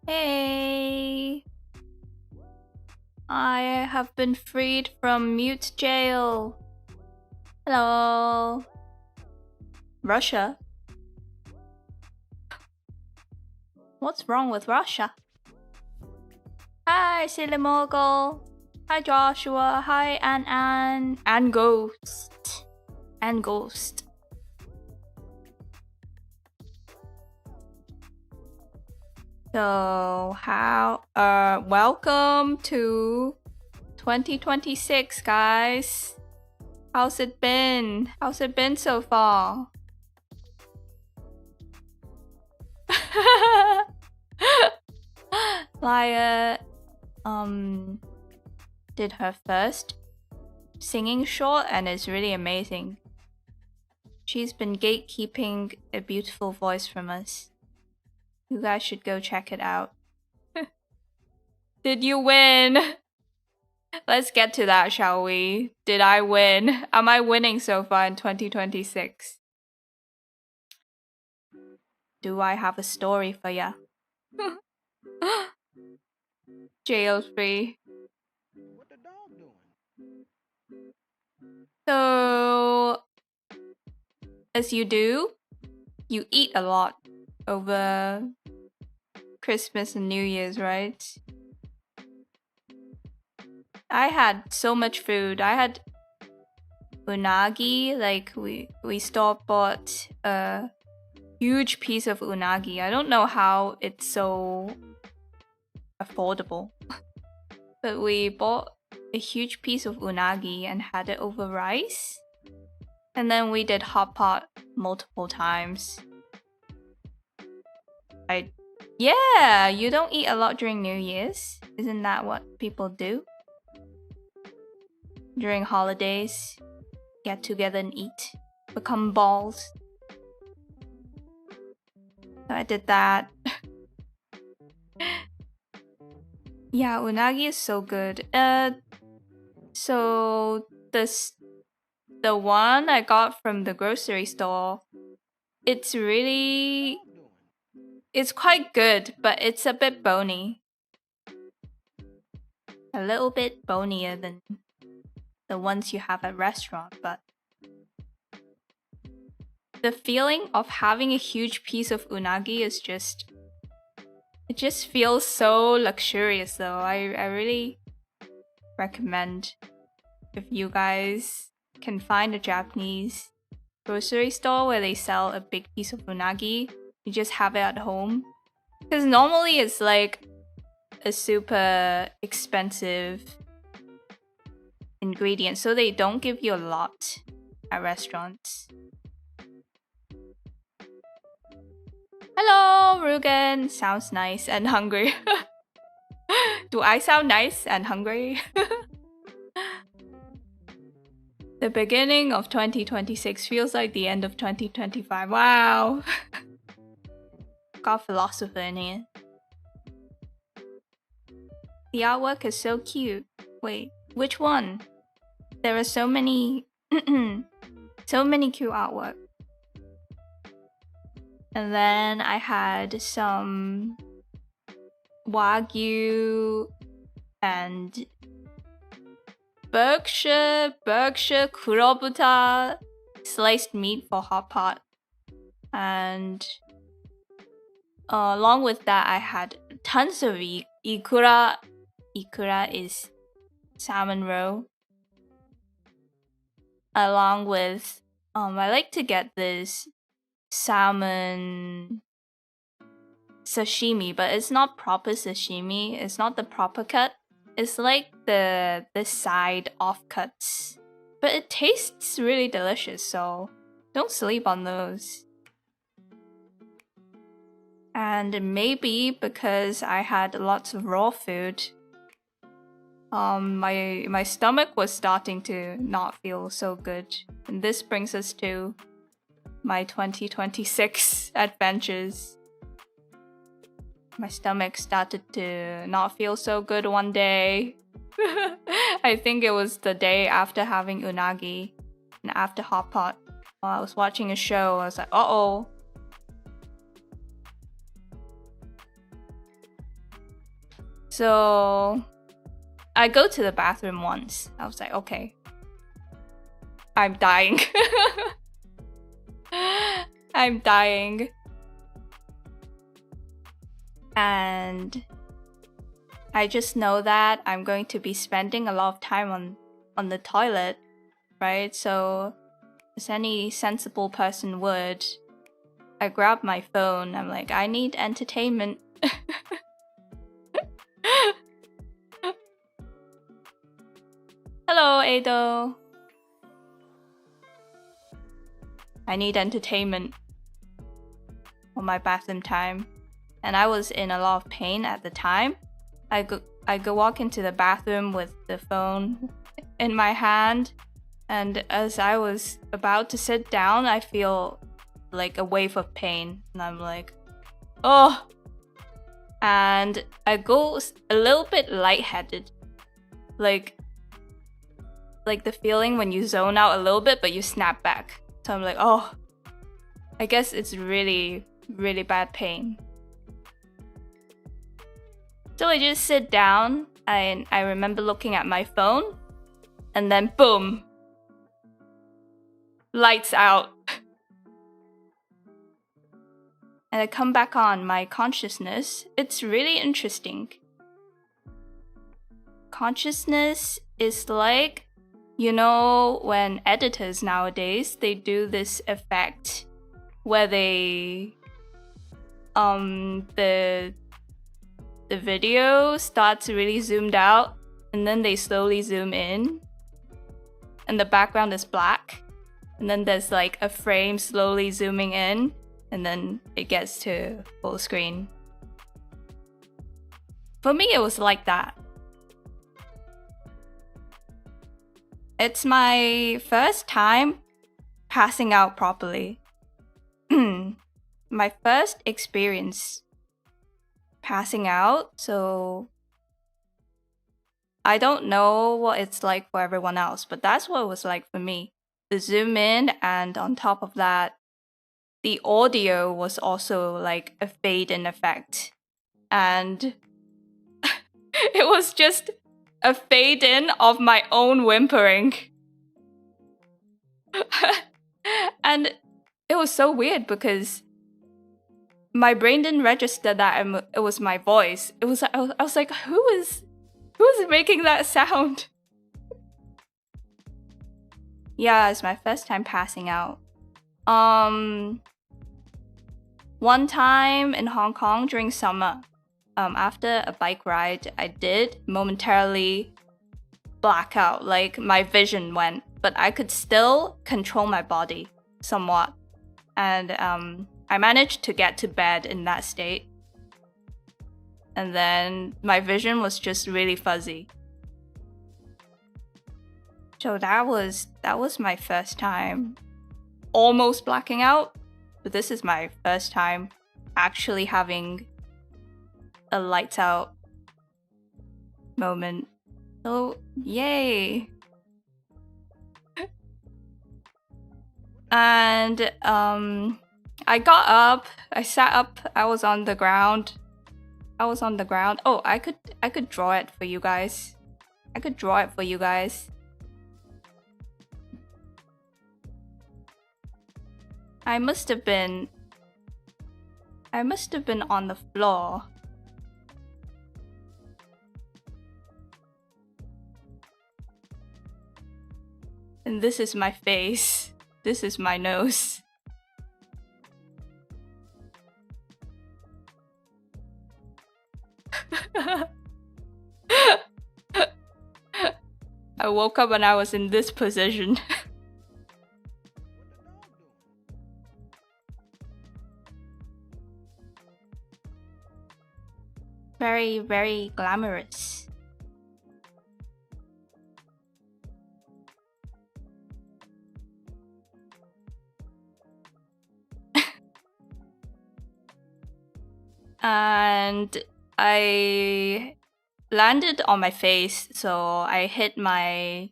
Hey! I have been freed from mute jail. Hello. Russia? What's wrong with Russia? Hi, Silly Mogul. Hi, Joshua. Hi, Ann. And Ghost. And Ghost. So, welcome to 2026, guys. How's it been? How's it been so far? Laya, did her first singing short and it's really amazing. She's been gatekeeping a beautiful voice from us. You guys should go check it out. Did you win? Let's get to that, shall we? Did I win? Am I winning so far in 2026? Do I have a story for ya? Jail free. What the dog doing? So, as you do, you eat a lot over Christmas and New Year's, right? I had so much food. I had unagi, like we store-bought a huge piece of unagi. I don't know how it's so affordable. But we bought a huge piece of unagi and had it over rice. And then we did hot pot multiple times. Yeah, you don't eat a lot during New Year's. Isn't that what people do? During holidays, get together and eat. Become balls. So I did that. Yeah, unagi is so good. So the one I got from the grocery store, it's quite good, but it's a bit bony. A little bit bonier than the ones you have at restaurant, but the feeling of having a huge piece of unagi is it just feels so luxurious though. I really recommend if you guys can find a Japanese grocery store where they sell a big piece of unagi, you just have it at home. Because normally it's like a super expensive ingredient, so they don't give you a lot at restaurants. Hello, Rugen. Sounds nice and hungry. Do I sound nice and hungry? The beginning of 2026 feels like the end of 2025. Wow. Got philosopher in here. The artwork is so cute. Wait, which one? There are so many so many cute artwork. And then I had some Wagyu and Berkshire Kurobuta sliced meat for hot pot. And along with that, I had tons of ikura. Ikura is salmon roe. Along with, I like to get this salmon sashimi, but it's not proper sashimi. It's not the proper cut. It's like the side offcuts. But it tastes really delicious, so don't sleep on those. And maybe because I had lots of raw food, my stomach was starting to not feel so good. And this brings us to my 2026 adventures. My stomach started to not feel so good one day. I think it was the day after having unagi and after hot pot. While I was watching a show, I was like, uh-oh. So I go to the bathroom once. I was like, okay, I'm dying. I'm dying. And I just know that I'm going to be spending a lot of time on the toilet, right? So as any sensible person would, I grab my phone. I'm like, I need entertainment. Hello, Ado. I need entertainment for my bathroom time. And I was in a lot of pain at the time. I go walk into the bathroom with the phone in my hand. And as I was about to sit down, I feel like a wave of pain. And I'm like, oh. And I go a little bit lightheaded. Like the feeling when you zone out a little bit, but you snap back. So I'm like, oh, I guess it's really, really bad pain. So I just sit down and I remember looking at my phone and then boom, lights out. And I come back on my consciousness. It's really interesting. Consciousness is like, you know, when editors nowadays, they do this effect where they the video starts really zoomed out and then they slowly zoom in and the background is black and then there's like a frame slowly zooming in and then it gets to full screen. For me, it was like that. It's my first time passing out properly. My first experience passing out, so I don't know what it's like for everyone else, but that's what it was like for me. The zoom in, and on top of that, the audio was also like a fade in effect. And it was just a fade in of my own whimpering. And it was so weird because my brain didn't register that it was my voice. It was I was like, who is making that sound? Yeah, it's my first time passing out. One time in Hong Kong during summer, after a bike ride, I did momentarily black out. Like my vision went, but I could still control my body somewhat. And I managed to get to bed in that state. And then my vision was just really fuzzy. So that was my first time almost blacking out. But this is my first time actually having a lights out moment. So yay. And I got up, I sat up, I was on the ground. Oh, I could draw it for you guys. I must have been on the floor. And this is my face. This is my nose. I woke up and I was in this position. Very, very glamorous. And I landed on my face, so I hit my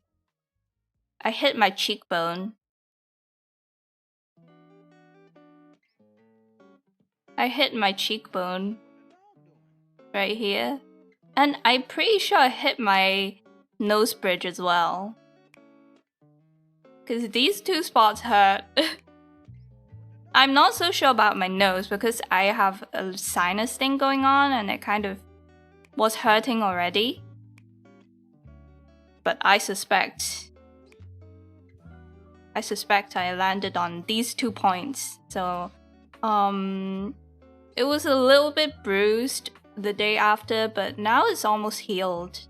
cheekbone. I hit my cheekbone right here. And I'm pretty sure I hit my nose bridge as well. Because these two spots hurt. I'm not so sure about my nose because I have a sinus thing going on and it kind of was hurting already. But I suspect I landed on these 2 points. So, it was a little bit bruised the day after, but now it's almost healed,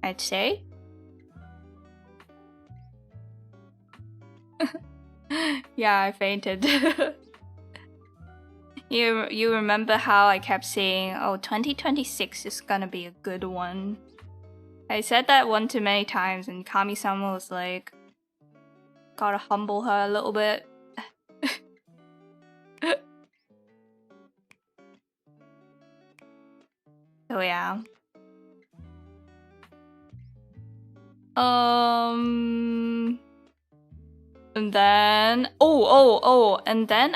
I'd say. Yeah, I fainted. You remember how I kept saying, oh, 2026 is gonna be a good one. I said that one too many times and Kami-sama was like, gotta humble her a little bit. So yeah. And then and then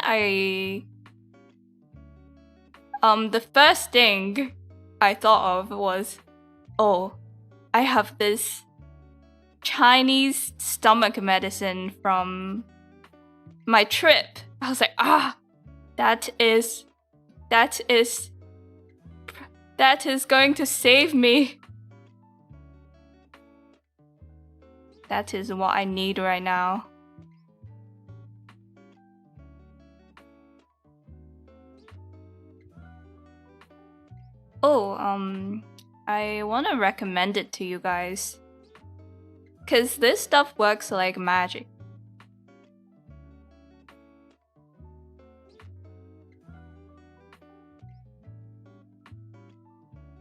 the first thing I thought of was, oh, I have this Chinese stomach medicine from my trip. I was like, that is going to save me. That is what I need right now. Oh, I want to recommend it to you guys. 'Cause this stuff works like magic.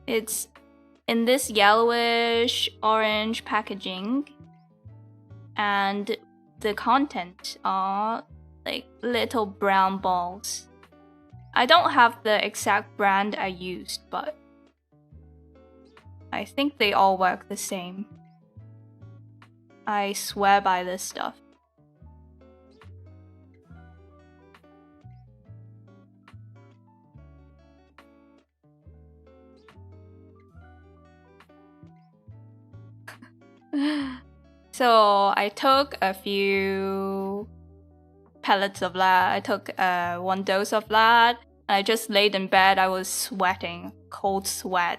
It's in this yellowish orange packaging, and the content are like little brown balls. I don't have the exact brand I used, but I think they all work the same. I swear by this stuff. So I took a few pellets of that. I took 1 dose of that. And I just laid in bed. I was sweating, cold sweat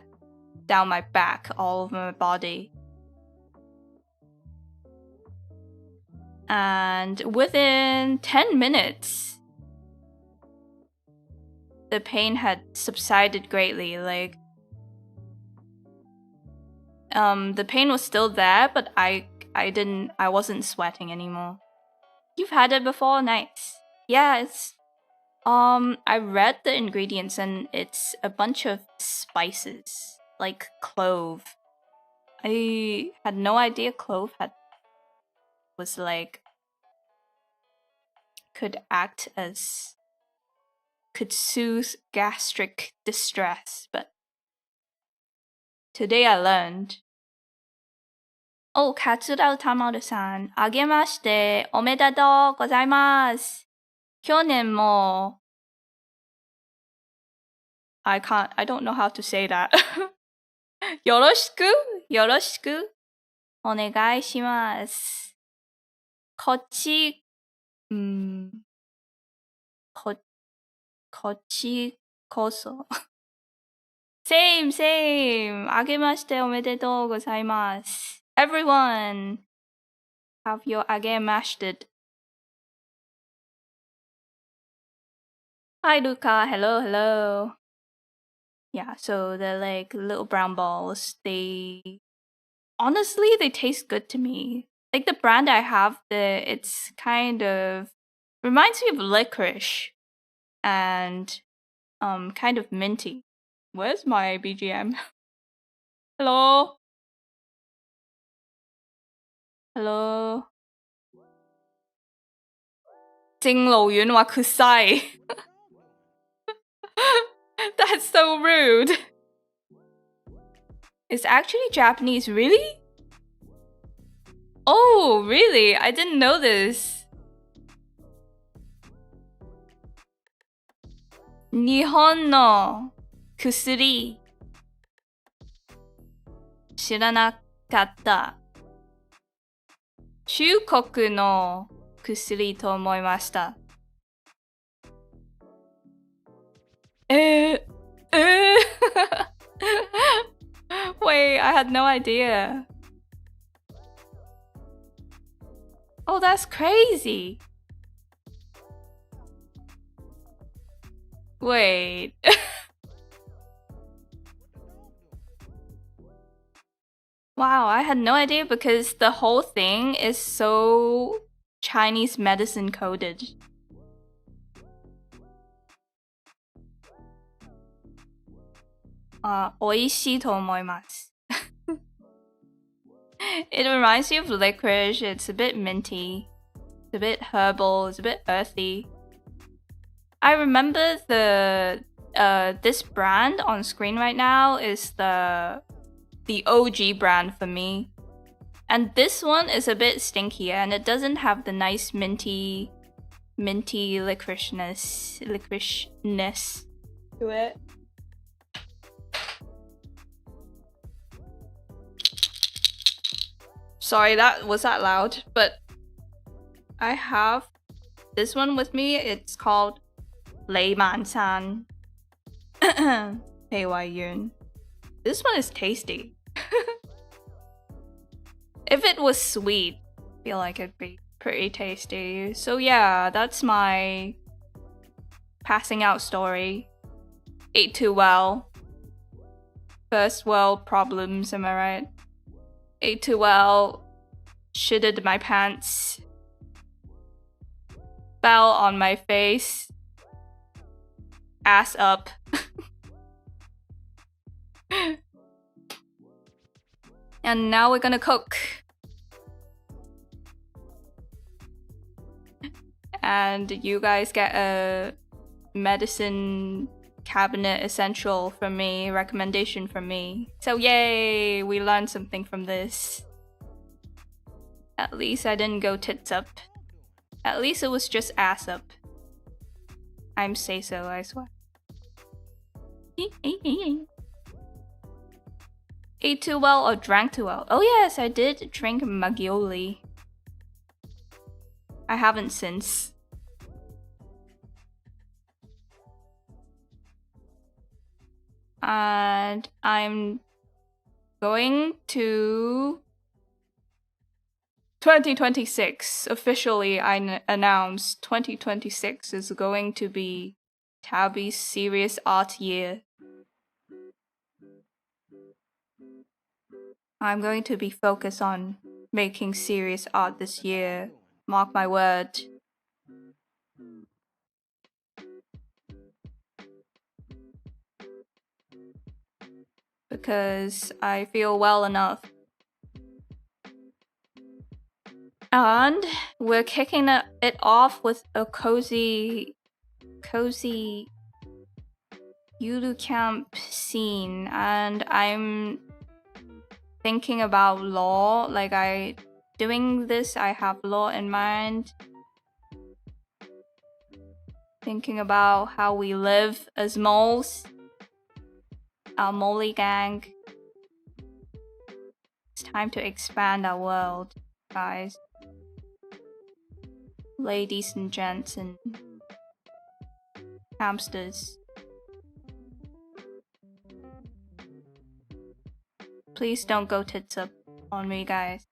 down my back, all over my body. And within 10 minutes, the pain had subsided greatly. Like, the pain was still there, but I wasn't sweating anymore. You've had it before? Nice. Yeah, it's I read the ingredients and it's a bunch of spices, like clove. I had no idea clove was like could soothe gastric distress, but today I learned. Oh, Katsura Tamaru-san, あげましておめでとうございます。去年も I don't know how to say that. よろしくお願いします。こっちこそ。Same. あげましておめでとうございます。Everyone, have your agemashed. Hi, Luca. Hello. Yeah, so they're like little brown balls. Honestly, they taste good to me. Like the brand I have, it's kind of reminds me of licorice and kind of minty. Where's my BGM? Hello? 正路遠話佢嘥 That's so rude. It's actually Japanese, really? Oh, really? I didn't know this. 日本の薬知らなかった。中国の薬と思いました。Wait, I had no idea. Oh, that's crazy. Wait. Wow, I had no idea because the whole thing is so Chinese medicine coded. Oishii to omoimasu. It reminds you of licorice. It's a bit minty. It's a bit herbal. It's a bit earthy. I remember this brand on screen right now is the OG brand for me. And this one is a bit stinkier and it doesn't have the nice minty licoriceness to it. Sorry, was that loud, but I have this one with me. It's called Lei Man San. Pei Wai Yun. This one is tasty. If it was sweet, I feel like it'd be pretty tasty. So yeah, that's my passing out story. Ate too well. First world problems, am I right? Ate too well. Shitted my pants. Fell on my face. Ass up. And now we're gonna cook. And you guys get a medicine cabinet essential from me, recommendation from me. So yay, we learned something from this. At least I didn't go tits up. At least it was just ass up. I'm say so, I swear. Ate too well or drank too well? Oh yes, I did drink Maggioli. I haven't since. And I'm going to 2026. Officially, I announced 2026 is going to be Tabby's serious art year. I'm going to be focused on making serious art this year. Mark my word. Because I feel well enough. And we're kicking it off with a cozy Yuru camp scene, and I'm thinking about law. Like doing this, I have law in mind. Thinking about how we live as moles. Our moley gang. It's time to expand our world, guys. Ladies and gents and hamsters. Please don't go tits up on me, guys.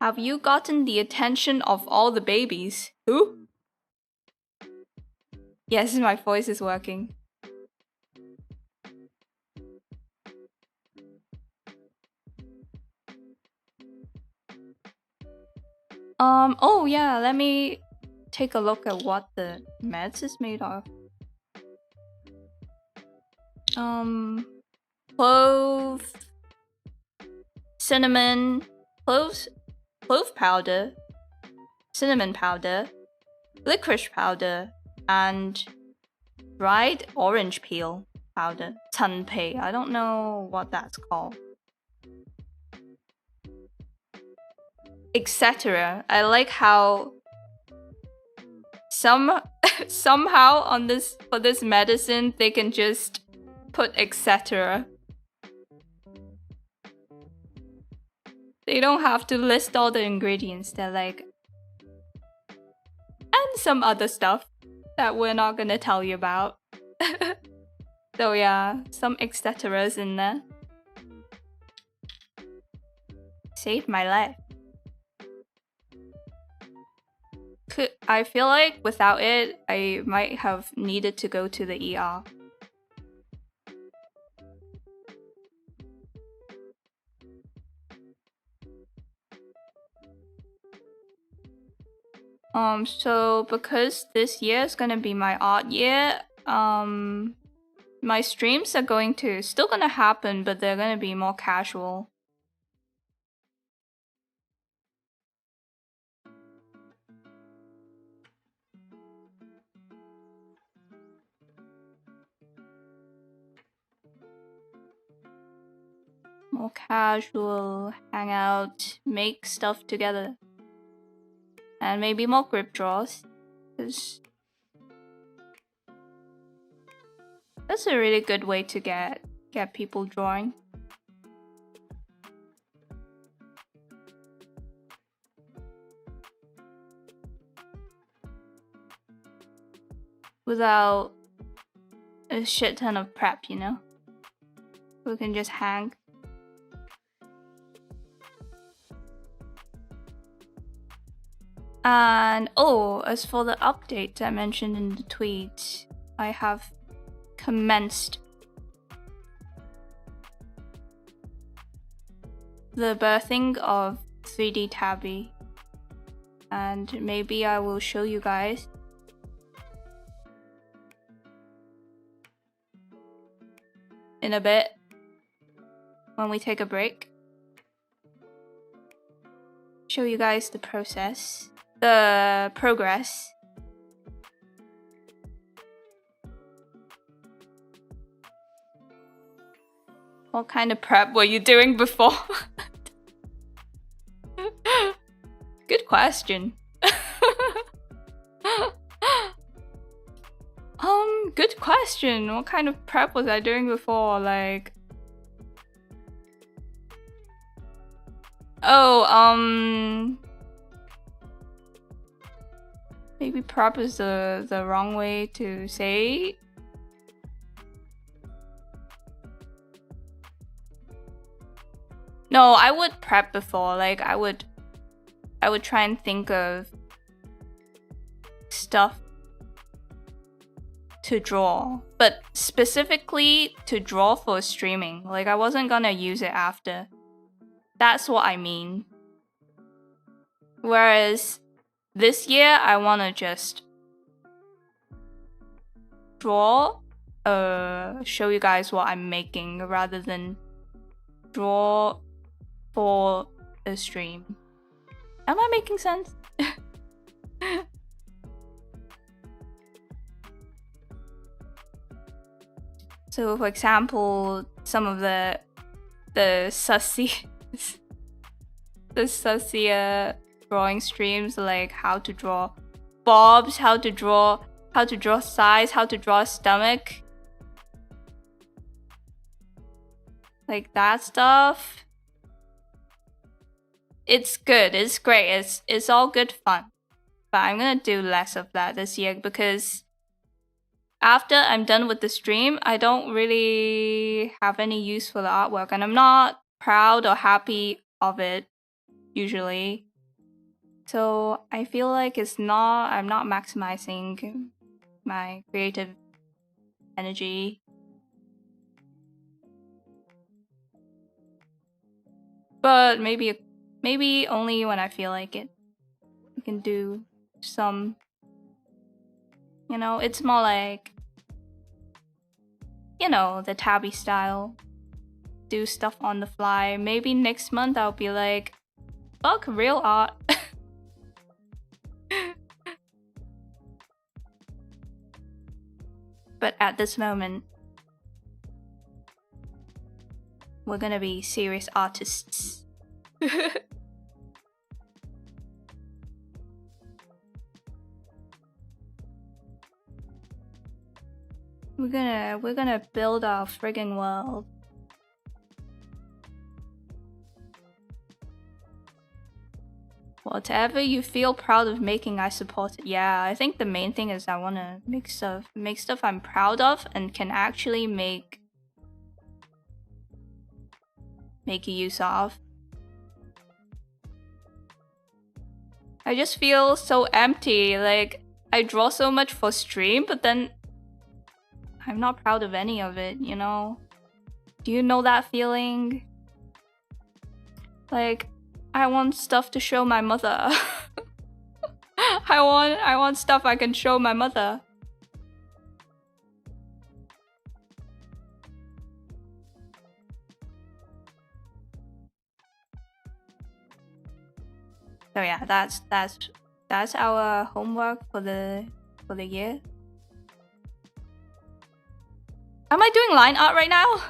Have you gotten the attention of all the babies? Who? Yes, my voice is working. Oh yeah, let me take a look at what the meds is made of. Clove, cinnamon, clove powder, cinnamon powder, licorice powder, and dried orange peel powder. 陳皮, I don't know what that's called. Etc. I like how somehow on this for this medicine they can just put etc. They don't have to list all the ingredients. They're like, and some other stuff that we're not gonna tell you about. So yeah, some etceteras in there. Saved my life. I feel like without it, I might have needed to go to the ER. So because this year is gonna be my odd year, my streams are still gonna happen, but they're gonna be more casual. More casual, hang out, make stuff together. And maybe more grip draws, because that's a really good way to get people drawing. Without a shit ton of prep, you know? We can just hang. And oh, as for the update I mentioned in the tweet, I have commenced the birthing of 3D Tabby, and maybe I will show you guys. In a bit, when we take a break. Show you guys the process. The progress. What kind of prep were you doing before? Good question. Good question. What kind of prep was I doing before? Like, oh, maybe prep is the wrong way to say. No, I would prep before. Like, I would try and think of stuff to draw, but specifically to draw for streaming. Like, I wasn't gonna use it after. That's what I mean. Whereas this year, I wanna just draw, show you guys what I'm making rather than draw for a stream. Am I making sense? So, for example, some of the sussy the sussier drawing streams, like how to draw bobs, how to draw thighs, how to draw stomach, like that stuff. It's good, it's great, it's all good fun. But I'm gonna do less of that this year because after I'm done with the stream, I don't really have any use for the artwork, and I'm not proud or happy of it usually. So I feel like I'm not maximizing my creative energy. But maybe only when I feel like it. I can do some, you know, it's more like, you know, the Tabby style. Do stuff on the fly. Maybe next month I'll be like, fuck real art. But at this moment, we're gonna be serious artists. We're gonna build our friggin' world. Whatever you feel proud of making, I support it. Yeah, I think the main thing is I wanna make stuff I'm proud of and can actually make use of. I just feel so empty, like I draw so much for stream, but then I'm not proud of any of it, you know? Do you know that feeling? Like, I want stuff to show my mother. I want stuff I can show my mother. So yeah, that's our homework for the year. Am I doing line art right now?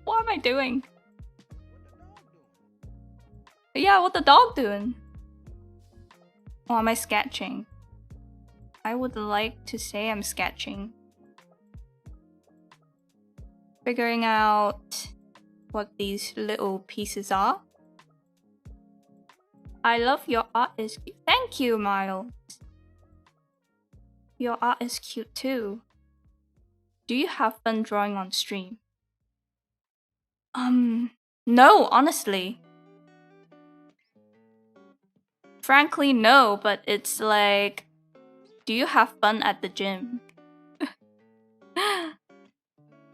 What am I doing? Yeah, what the dog doing? Or am I sketching? I would like to say I'm sketching. Figuring out what these little pieces are. I love your art is cute. Thank you, Miles. Your art is cute too. Do you have fun drawing on stream? No, honestly. Frankly, no, but it's like, do you have fun at the gym?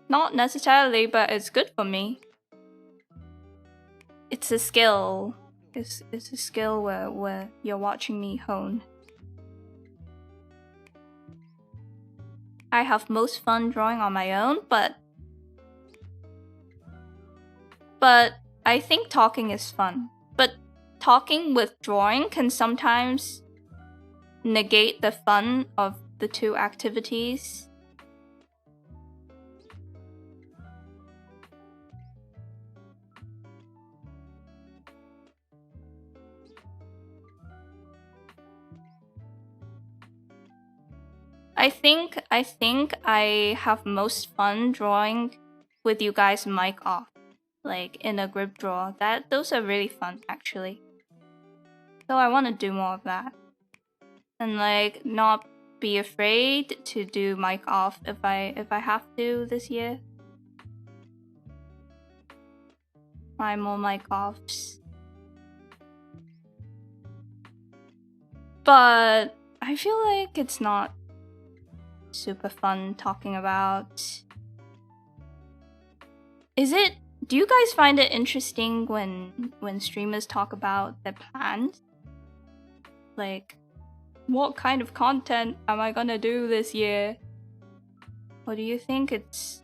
Not necessarily, but it's good for me. It's a skill. It's a skill where you're watching me hone. I have most fun drawing on my own, but I think talking is fun. But talking with drawing can sometimes negate the fun of the two activities. I think I have most fun drawing with you guys mic off, like in a group draw. Those are really fun actually. So I want to do more of that. And like not be afraid to do mic off if I have to this year. Try more mic offs. But I feel like it's not super fun talking about. Do you guys find it interesting when streamers talk about their plans? Like, what kind of content am I gonna do this year? Or do you think it's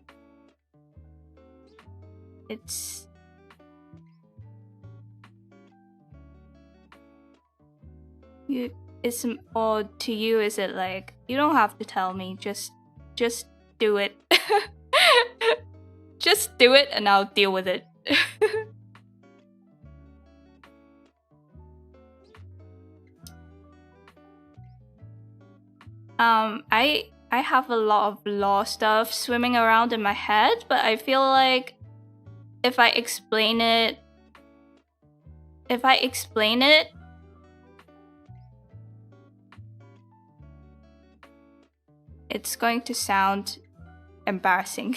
or to you is it like you don't have to tell me, just do it. Just do it and I'll deal with it. I have a lot of law stuff swimming around in my head, but I feel like if I explain it, it's going to sound embarrassing.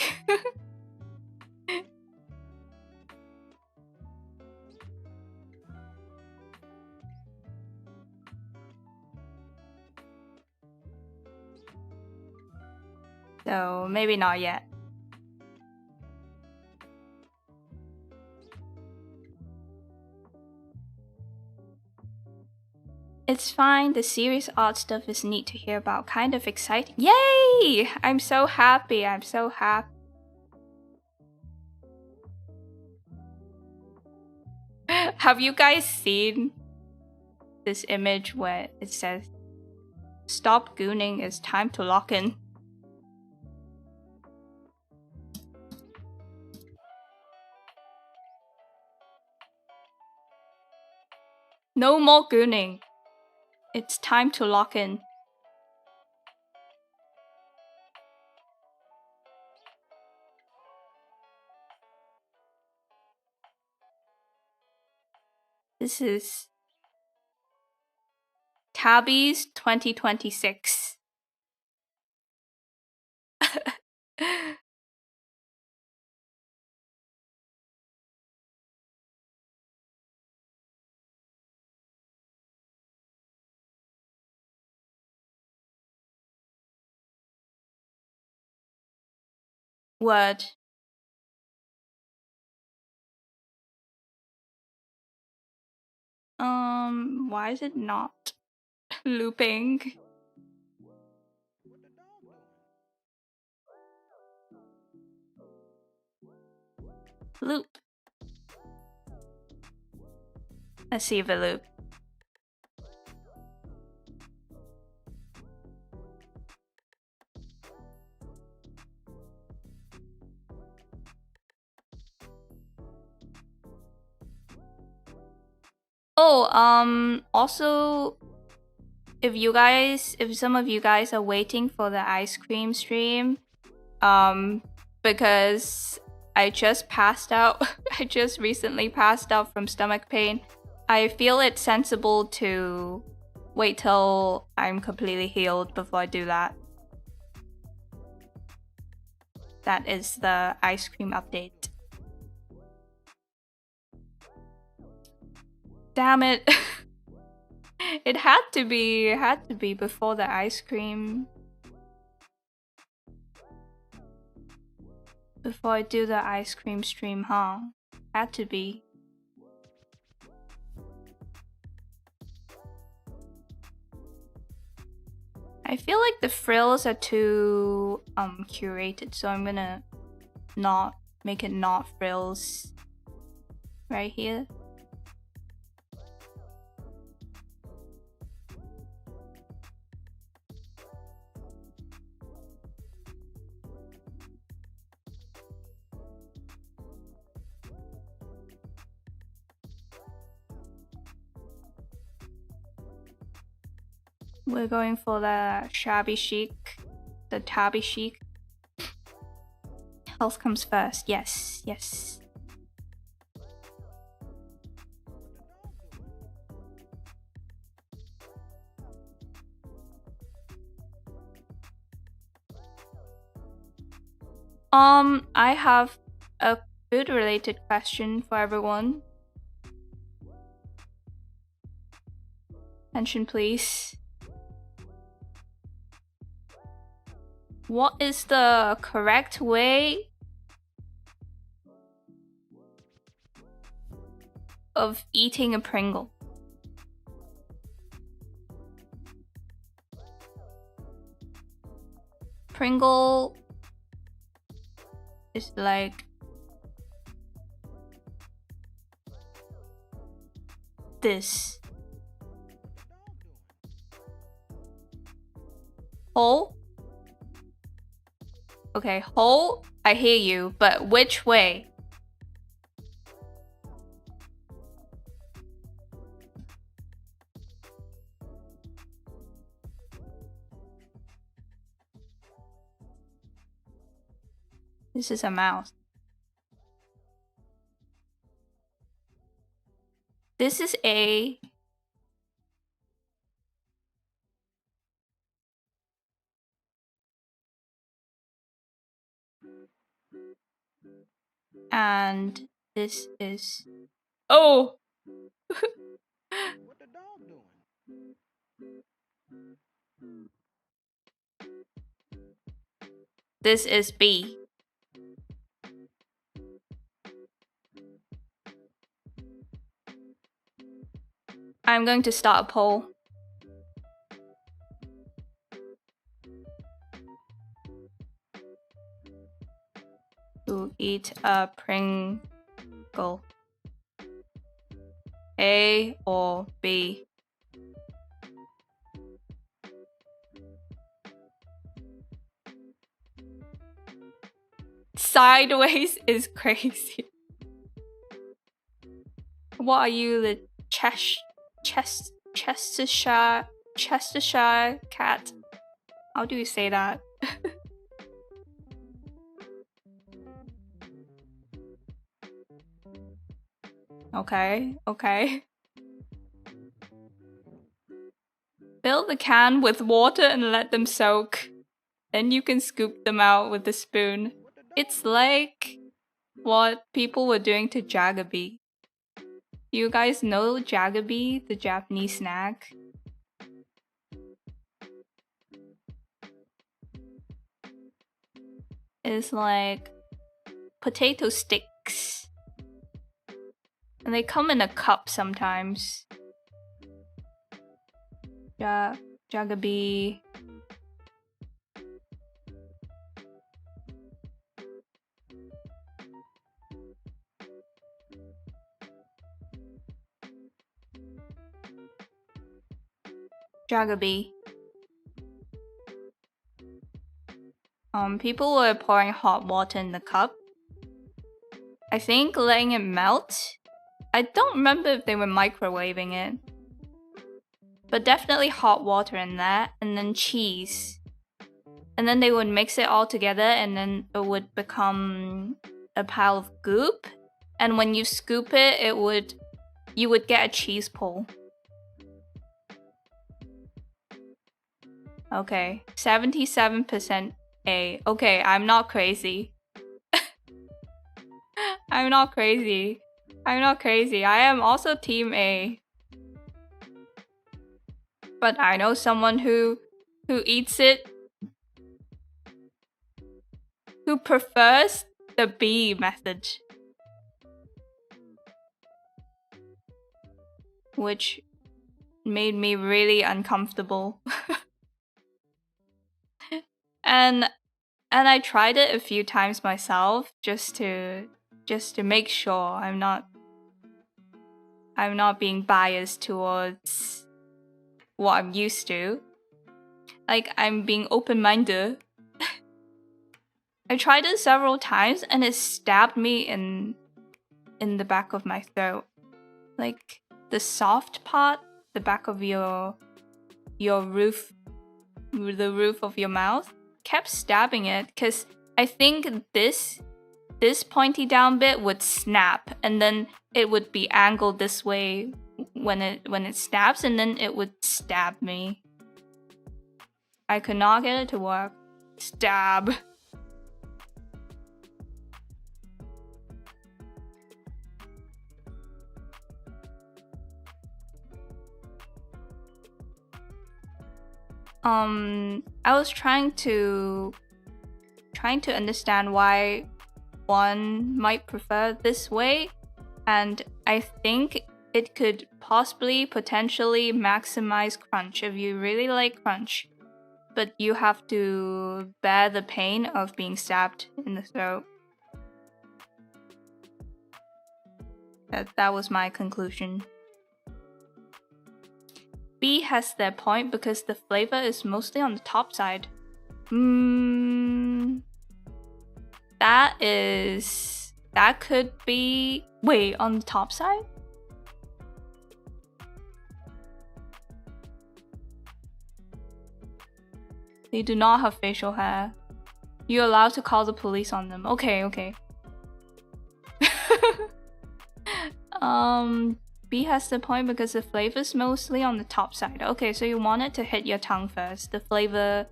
So maybe not yet. It's fine, the serious art stuff is neat to hear about, kind of exciting. Yay! I'm so happy, I'm so happy. Have you guys seen this image where it says, "Stop gooning, it's time to lock in"? No more gooning. It's time to lock in. This is Tabby's 2026. Word. Why is it not looping? Loop. Let's see if it loop. Oh, also, if some of you guys are waiting for the ice cream stream, because I just passed out, I just recently passed out from stomach pain, I feel it's sensible to wait till I'm completely healed before I do that. That is the ice cream update. Damn it. It had to be before the ice cream. Before I do the ice cream stream, huh? Had to be. I feel like the frills are too curated, so I'm gonna not make it not frills right here. We're going for the shabby chic, the tabby chic. Health comes first. Yes, yes. I have a food-related question for everyone. Attention, please. What is the correct way of eating a Pringle? Pringle is like this. Whole? Okay, whole, I hear you, but which way? This is a mouse. This is A. And this is... Oh! What the dog doing? This is B. I'm going to start a poll. To eat a Pringle. A or B? Sideways is crazy. What are you, the Chestershire cat? How do you say that? Okay, okay. Fill the can with water and let them soak. Then you can scoop them out with a spoon. It's like what people were doing to jaggery. You guys know jaggery, the Japanese snack? It's like potato sticks. And they come in a cup sometimes. Jaggery. Jaggery. People were pouring hot water in the cup. I think letting it melt. I don't remember if they were microwaving it. But definitely hot water in there, and then cheese. And then they would mix it all together, and then it would become a pile of goop. And when you scoop it, you would get a cheese pull. Okay, 77% A. Okay, I'm not crazy. I'm not crazy. I'm not crazy. I am also team A. But I know someone who eats it, who prefers the B method. Which made me really uncomfortable. And I tried it a few times myself just to make sure I'm not being biased towards what I'm used to. Like, I'm being open-minded. I tried it several times and it stabbed me in the back of my throat. Like, the soft part, the back of your roof, the roof of your mouth, kept stabbing it because I think this pointy down bit would snap and then it would be angled this way when it stabs, and then it would stab me. I could not get it to work. Stab. I was trying to understand why one might prefer this way, and I think it could potentially maximize crunch if you really like crunch, but you have to bear the pain of being stabbed in the throat. That was my conclusion. B has their point because the flavor is mostly on the top side. That could be... Wait, on the top side? They do not have facial hair. You're allowed to call the police on them. Okay. B has the point because the flavor is mostly on the top side. Okay, so you want it to hit your tongue first, the flavor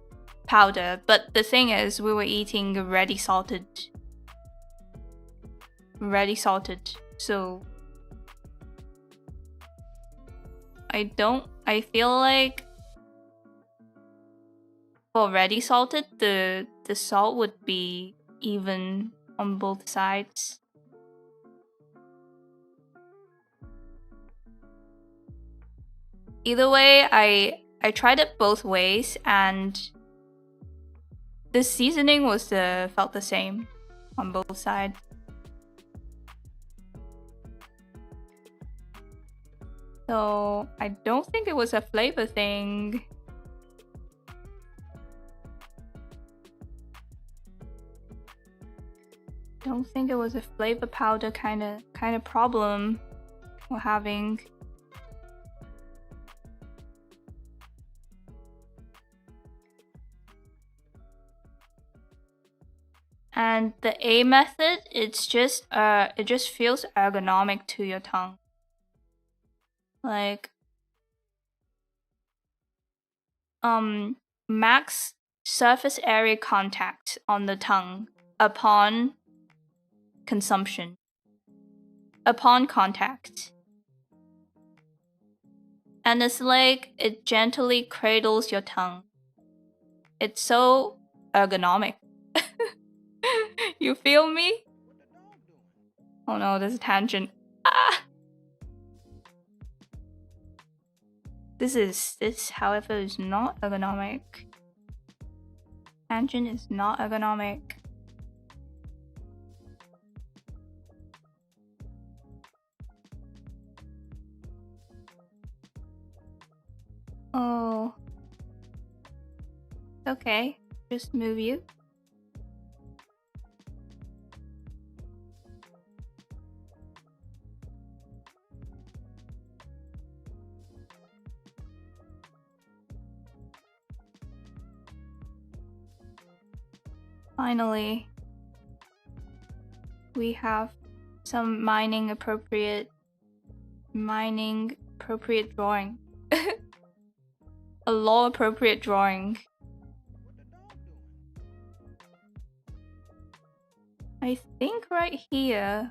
powder. But the thing is, we were eating ready salted. So I feel like for ready salted, the salt would be even on both sides. Either way, I tried it both ways, and the seasoning felt the same on both sides. So I don't think it was a flavor thing. Don't think it was a flavor powder kind of problem we're having. And the A method, it just feels ergonomic to your tongue. Like, max surface area contact on the tongue upon consumption. Upon contact. And it's like it gently cradles your tongue. It's so ergonomic. You feel me? Oh no, there's a tangent. Ah! This, however, is not ergonomic. Tangent is not ergonomic. Oh. Okay, just move you. Finally, we have some mining appropriate drawing. A law appropriate drawing. I think right here.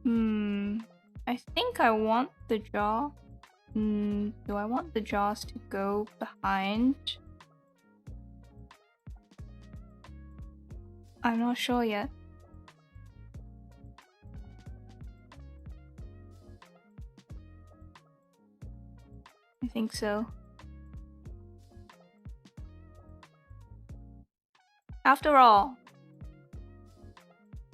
I think I want the jaw. Do I want the jaws to go behind? I'm not sure yet. I think so. After all,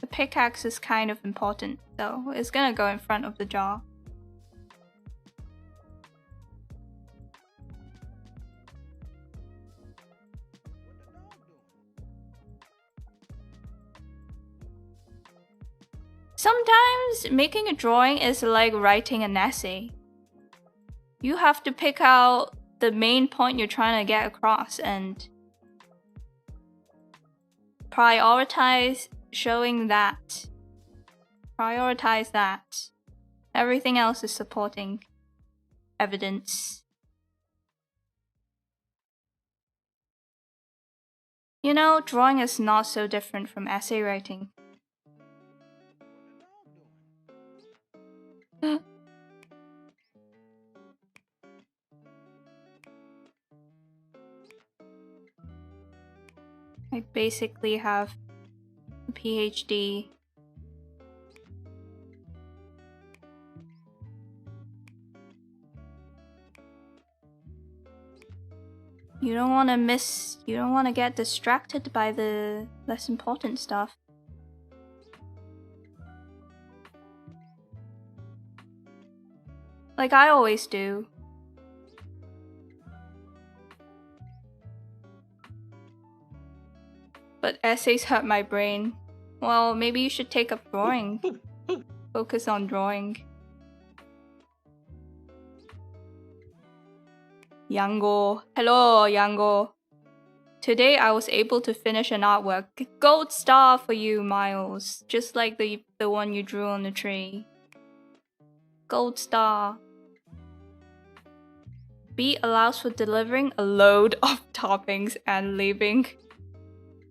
the pickaxe is kind of important, so it's gonna go in front of the jaw. Sometimes making a drawing is like writing an essay. You have to pick out the main point you're trying to get across and prioritize showing that. Prioritize that. Everything else is supporting evidence. You know, drawing is not so different from essay writing. I basically have a PhD. You don't want to get distracted by the less important stuff. Like I always do. But essays hurt my brain. Well, maybe you should take up drawing. Focus on drawing. Yango. Hello, Yango. Today I was able to finish an artwork. Gold star for you, Miles. Just like the one you drew on the tree. Gold star. B allows for delivering a load of toppings and leaving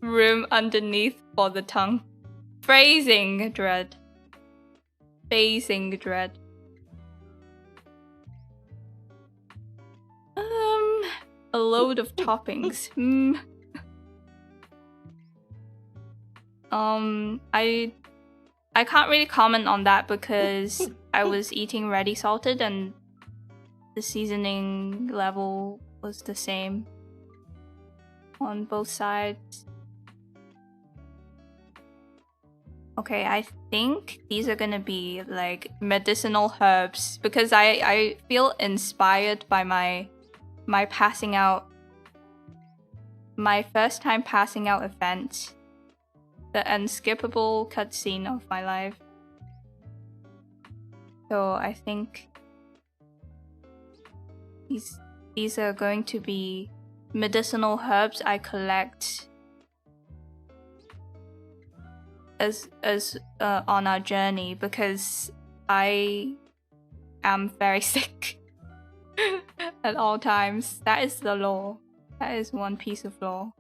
room underneath for the tongue. Phrasing dread. Phasing dread. A load of toppings. I can't really comment on that because I was eating ready salted and the seasoning level was the same on both sides. Okay, I think these are gonna be like medicinal herbs because I feel inspired by my passing out, my first time passing out event, the unskippable cutscene of my life. So I think these are going to be medicinal herbs I collect as on our journey because I am very sick at all times. That is the law. That is one piece of lore.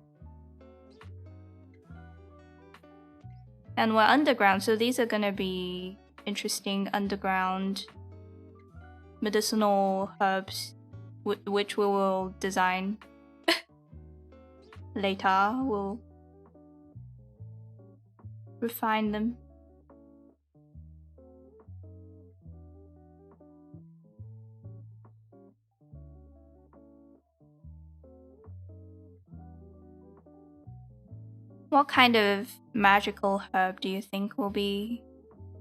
And we're underground, so these are gonna be interesting underground medicinal herbs, which we will design later. We'll refine them. What kind of magical herb do you think will be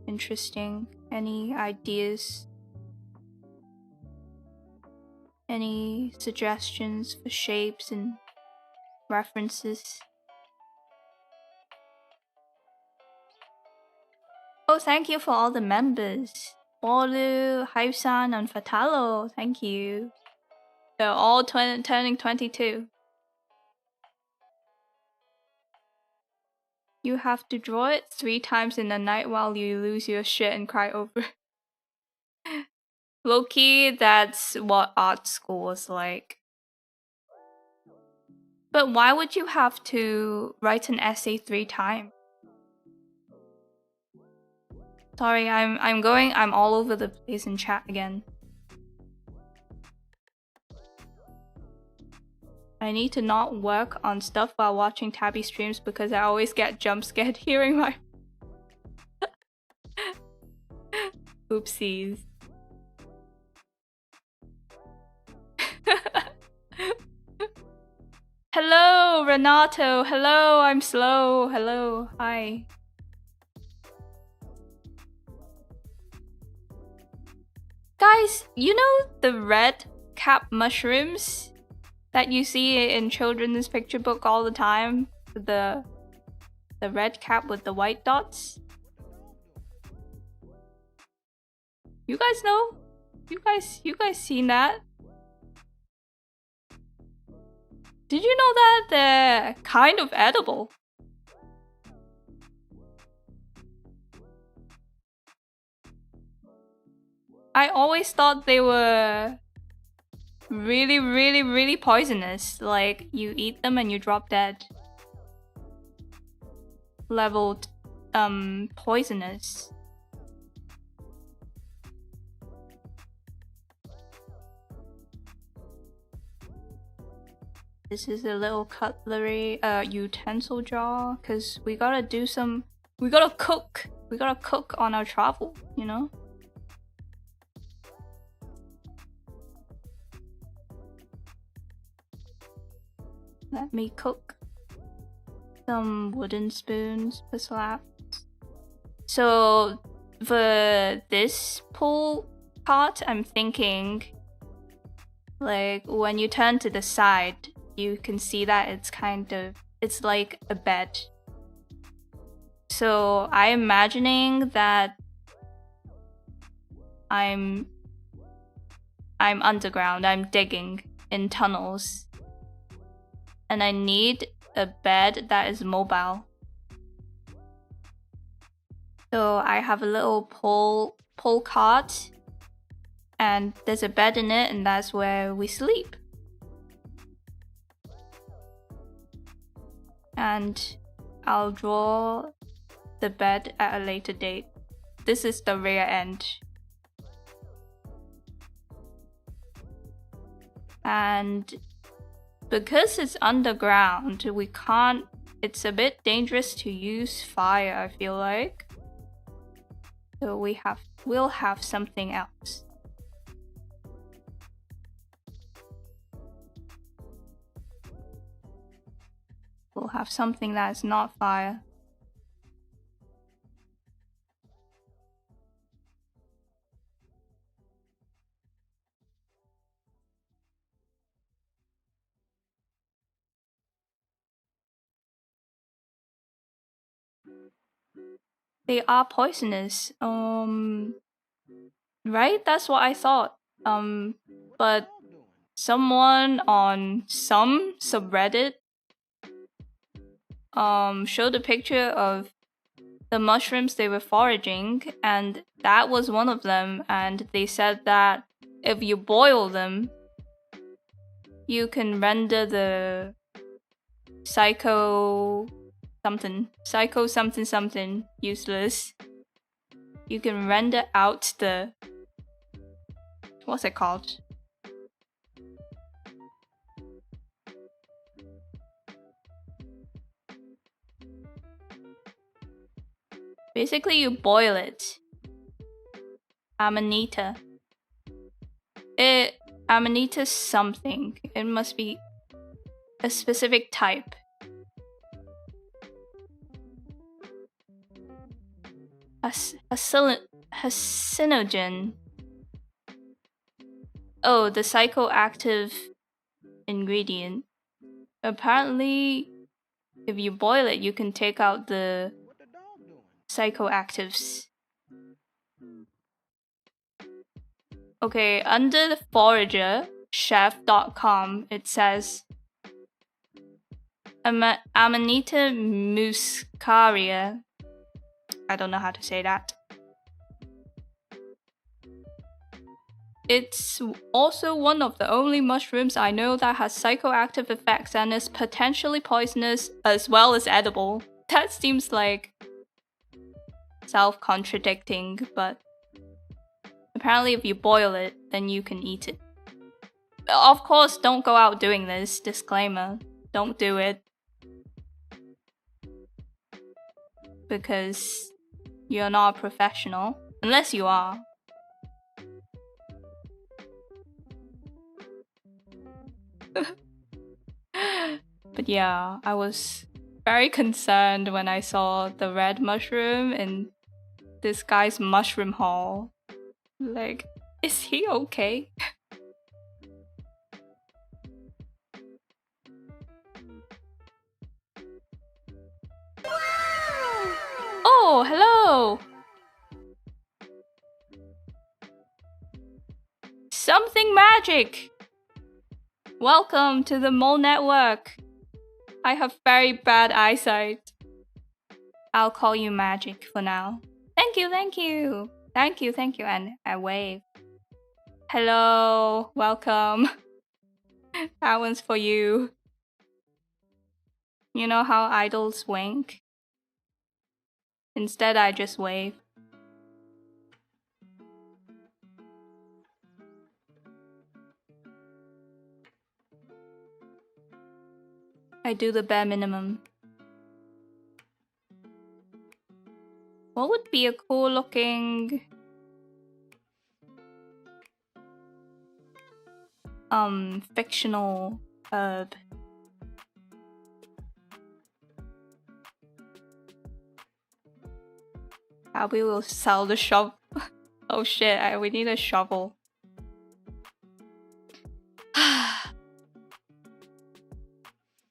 interesting? Any ideas? Any suggestions for shapes and references? Oh, thank you for all the members. Bolu, Hype-san, and Fatalo, thank you. They're all turning 22. You have to draw it 3 times in the night while you lose your shit and cry over. Low-key, that's what art school was like. But why would you have to write an essay 3 times? Sorry, I'm all over the place in chat again. I need to not work on stuff while watching Tabby streams because I always get jump scared hearing my oopsies. Hello, Renato. Hello, I'm slow. Hello, hi. Guys, you know the red cap mushrooms that you see in children's picture book all the time? The red cap with the white dots? You guys know? You guys seen that? Did you know that they're kind of edible? I always thought they were really poisonous. Like, you eat them and you drop dead. Leveled, poisonous. This is a little cutlery, utensil jar, cause we gotta cook. We gotta cook on our travel, you know? Let me cook. Some wooden spoons for slaps. So for this pull part, I'm thinking, like, when you turn to the side, you can see that it's like a bed. So I'm imagining that I'm underground, I'm digging in tunnels. And I need a bed that is mobile. So I have a little pull cart, and there's a bed in it, and that's where we sleep. And I'll draw the bed at a later date. This is the rear end. And because it's underground, we can't... It's a bit dangerous to use fire, I feel like. So we'll have something else. We'll have something that is not fire. They are poisonous. Right? That's what I thought. But someone on some subreddit showed a picture of the mushrooms they were foraging, and that was one of them, and they said that if you boil them, you can render the psycho something useless. You can render out the, what's it called? Basically, you boil it. Amanita. Amanita something. It must be a specific type. Carcinogen. Oh, the psychoactive ingredient. Apparently, if you boil it, you can take out the psychoactives. Okay, under the forager, chef.com, it says Amanita muscaria. I don't know how to say that. It's also one of the only mushrooms I know that has psychoactive effects and is potentially poisonous as well as edible. That seems like self-contradicting, but apparently if you boil it, then you can eat it. Of course, don't go out doing this. Disclaimer. Don't do it. Because you're not a professional. Unless you are. But yeah, I was very concerned when I saw the red mushroom in this guy's mushroom haul. Like, is he okay? Oh, hello! Something magic! Welcome to the Mole Network. I have very bad eyesight. I'll call you Magic for now. Thank you, thank you. Thank you, thank you. And I wave. Hello, welcome. That one's for you. You know how idols wink? Instead, I just wave. I do the bare minimum. What would be a cool looking fictional herb? Tabby will sell the shovel. Oh shit, we need a shovel.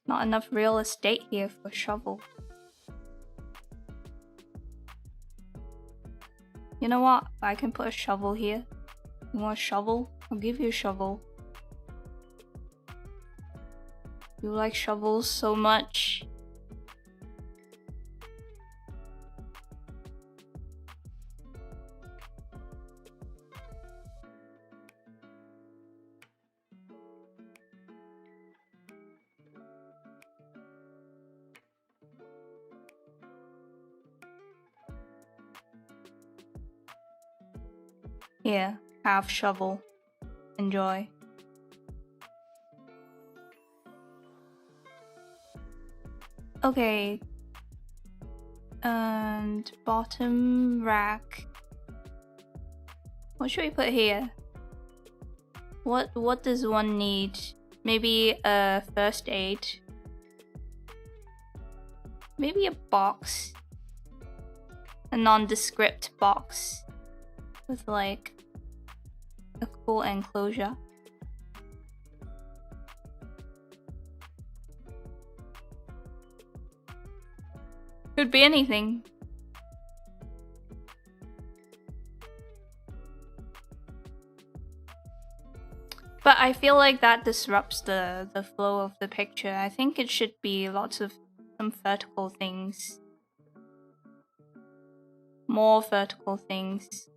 Not enough real estate here for a shovel. You know what? I can put a shovel here. You want a shovel? I'll give you a shovel. You like shovels so much. Here, have shovel. Enjoy. Okay. And bottom rack. What should we put here? What does one need? Maybe a first aid. Maybe a box. A nondescript box. With like a cool enclosure. Could be anything. But I feel like that disrupts the flow of the picture. I think it should be lots of some vertical things. More vertical things.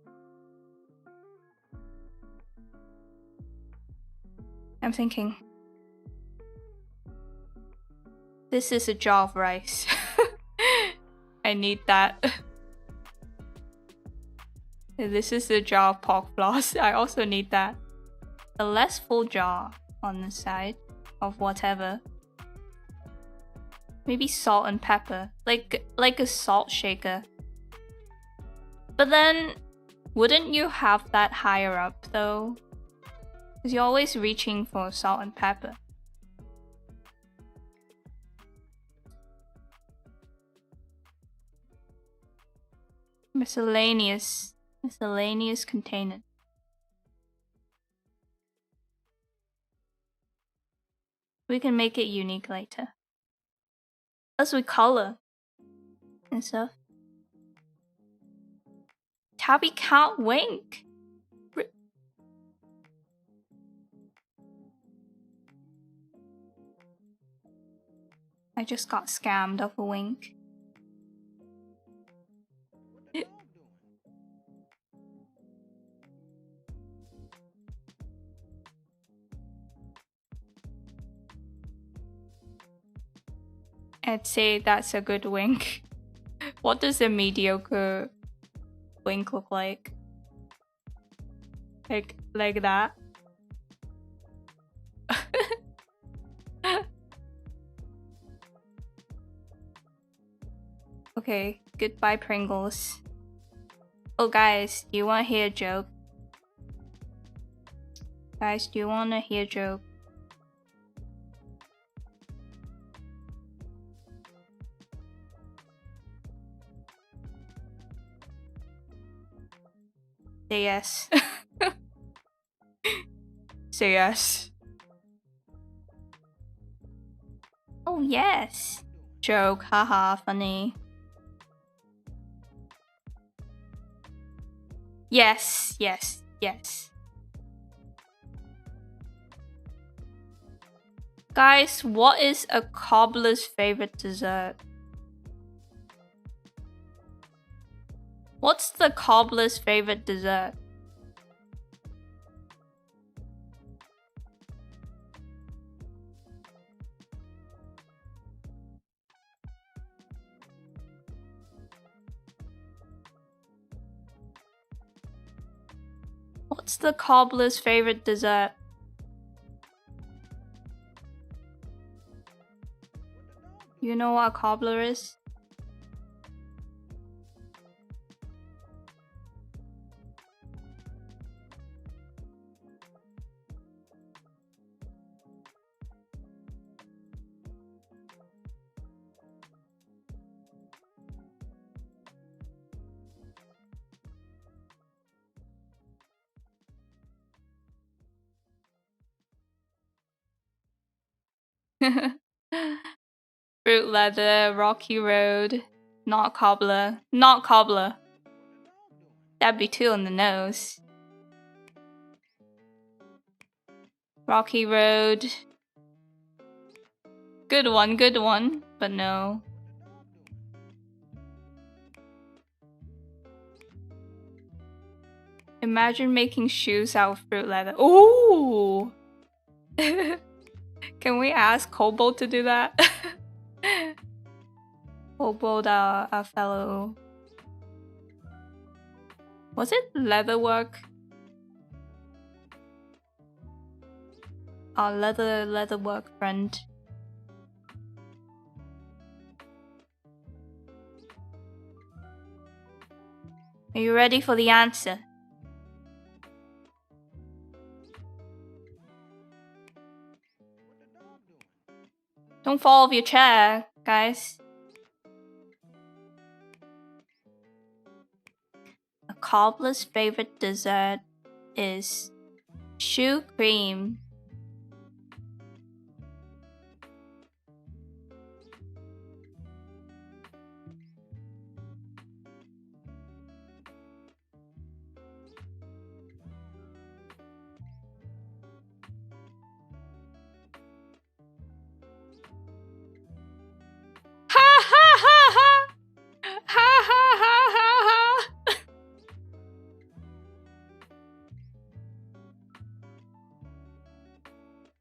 I'm thinking. This is a jar of rice. I need that. This is a jar of pork floss. I also need that. A less full jar on the side of whatever. Maybe salt and pepper. Like a salt shaker. But then, wouldn't you have that higher up though? Because you're always reaching for salt and pepper. Miscellaneous container. We can make it unique later. As we color and stuff. Tabby can't wink. I just got scammed of a wink. I'd say that's a good wink. What does a mediocre wink look like? Like that? Okay, goodbye Pringles. Oh guys, do you want to hear a joke? Guys, do you want to hear a joke? Say yes. Say yes. Oh yes. Joke, haha, funny. Yes, yes, yes. Guys, what is a cobbler's favorite dessert? What's the cobbler's favorite dessert? What's the cobbler's favorite dessert? You know what a cobbler is? Fruit leather, rocky road, not cobbler, not cobbler. That'd be two on the nose. Rocky road. Good one, but no. Imagine making shoes out of fruit leather. Ooh! Can we ask Kobold to do that? Kobold, our fellow... Was it leatherwork? Our leatherwork friend. Are you ready for the answer? Don't fall off your chair, guys. A cobbler's favorite dessert is shoe cream.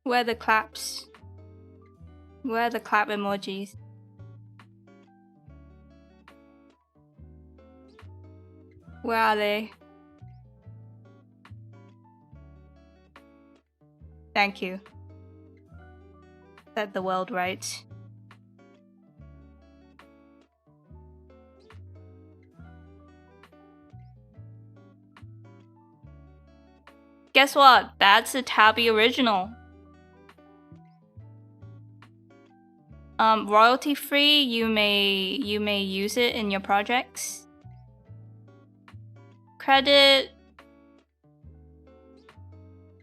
Where the claps? Where are the clap emojis? Where are they? Thank you. Set the world right. Guess what? That's a Tabby original. Royalty free. You may use it in your projects. Credit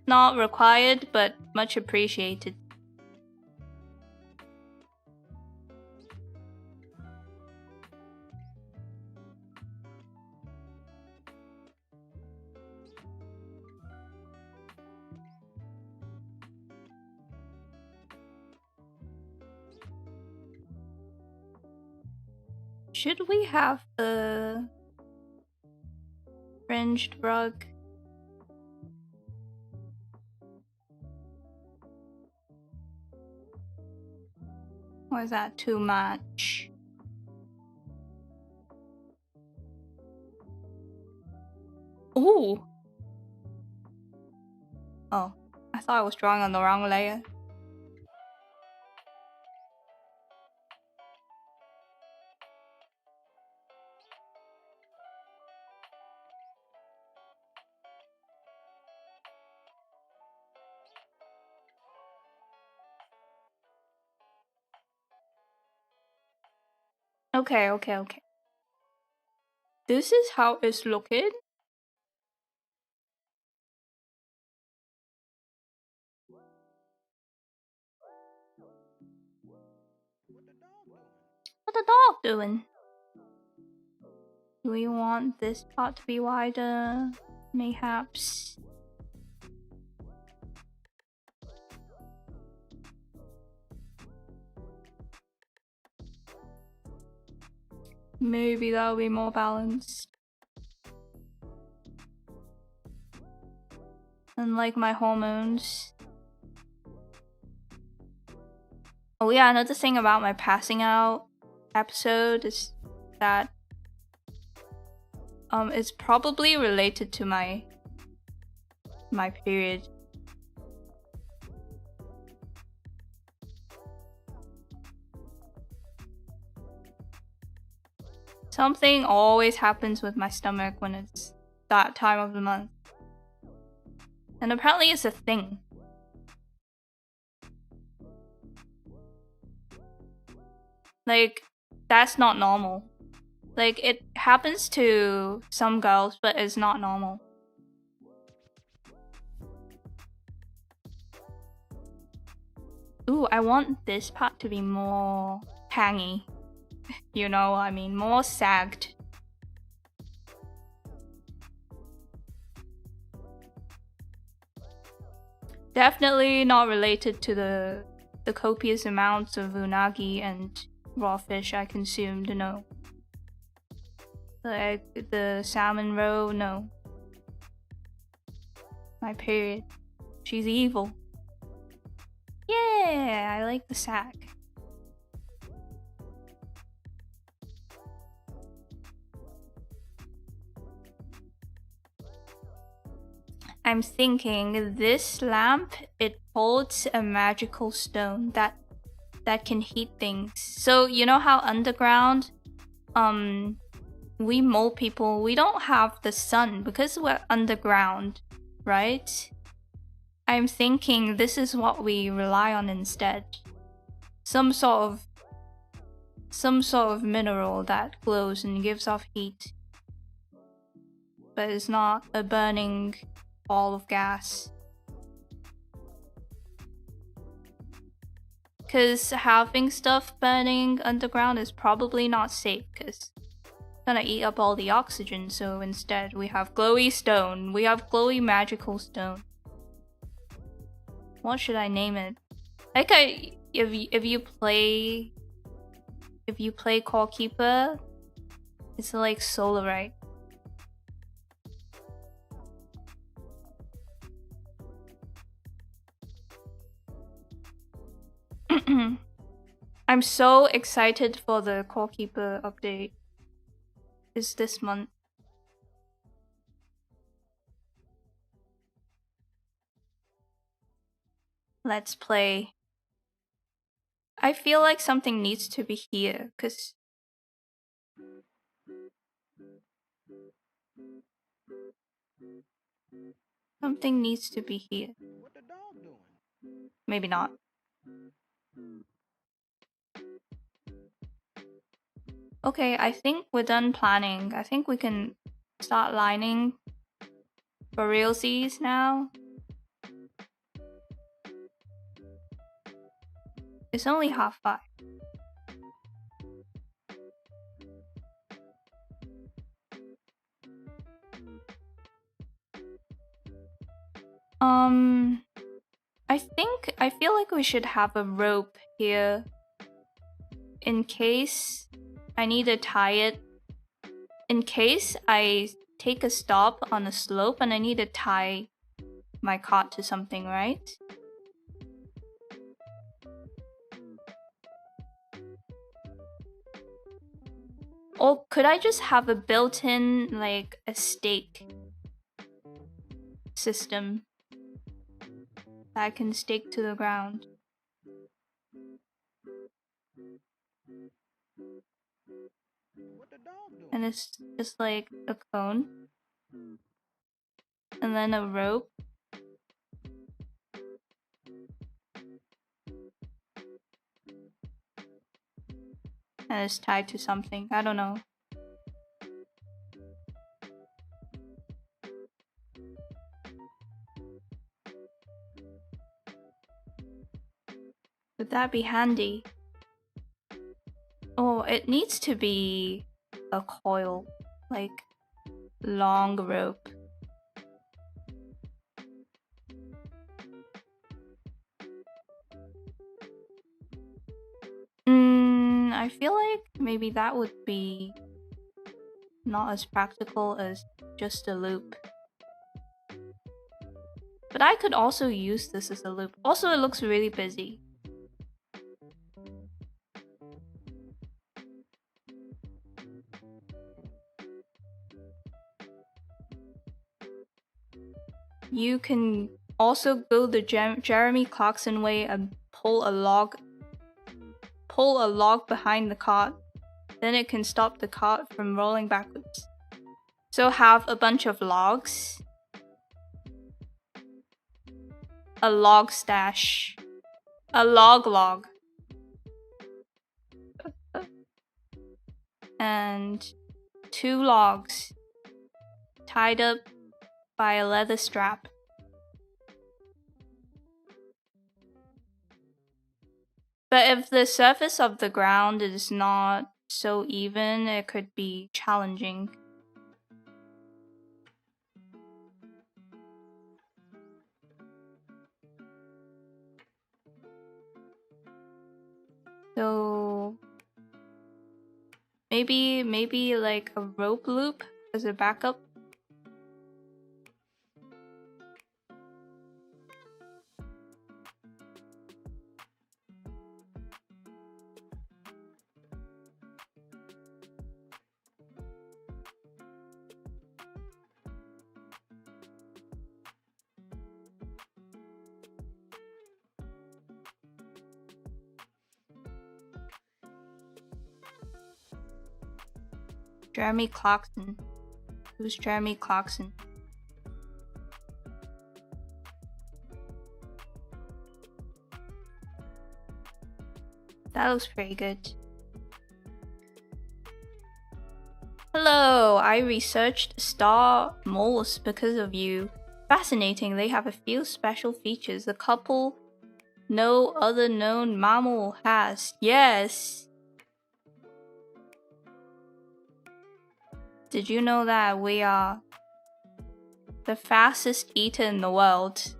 not required, but much appreciated. Should we have the fringed rug? Or is that too much? Ooh! Oh, I thought I was drawing on the wrong layer. Okay. This is how it's looking. What the dog doing? Do we want this part to be wider? Mayhaps. Maybe that'll be more balanced. Unlike my hormones. Oh yeah, another thing about my passing out episode is that it's probably related to my period. Something always happens with my stomach when it's that time of the month. And apparently it's a thing. Like, that's not normal. Like, it happens to some girls, but it's not normal. Ooh, I want this part to be more tangy. You know what I mean? More sagged. Definitely not related to the copious amounts of unagi and raw fish I consumed, no. The salmon roe, no. My period. She's evil. Yeah, I like the sack. I'm thinking this lamp, it holds a magical stone that can heat things. So you know how underground, we mole people, we don't have the sun because we're underground, right? I'm thinking this is what we rely on instead. Some sort of mineral that glows and gives off heat. But it's not a burning ball of gas. Because having stuff burning underground is probably not safe, because it's gonna eat up all the oxygen. So instead we have glowy stone. We have glowy magical stone. What should I name it? Like if you play Core Keeper, it's like solarite. I'm so excited for the Core Keeper update. It's this month. Let's play. I feel like something needs to be here, cause something needs to be here. What the dog doing? Maybe not. Okay, I think we're done planning. I think we can start lining for realsies now. It's only 5:30. I feel like we should have a rope here in case I need to tie it. In case I take a stop on a slope and I need to tie my cart to something, right? Or could I just have a built-in, like, a stake system that I can stake to the ground? What the dog doing? And it's just like a cone. And then a rope. And it's tied to something. I don't know. Would that be handy? Oh, it needs to be a coil. Like, long rope. I feel like maybe that would be not as practical as just a loop. But I could also use this as a loop. Also, it looks really busy. You can also go the Jeremy Clarkson way and pull a log behind the cart. Then it can stop the cart from rolling backwards. So have a bunch of logs. A log stash. A log. And 2 logs tied up by a leather strap. But if the surface of the ground is not so even, it could be challenging. So maybe like a rope loop as a backup. Jeremy Clarkson. Who's Jeremy Clarkson? That looks pretty good. Hello, I researched star moles because of you. Fascinating, they have a few special features. A couple no other known mammal has. Yes! Did you know that we are the fastest eater in the world?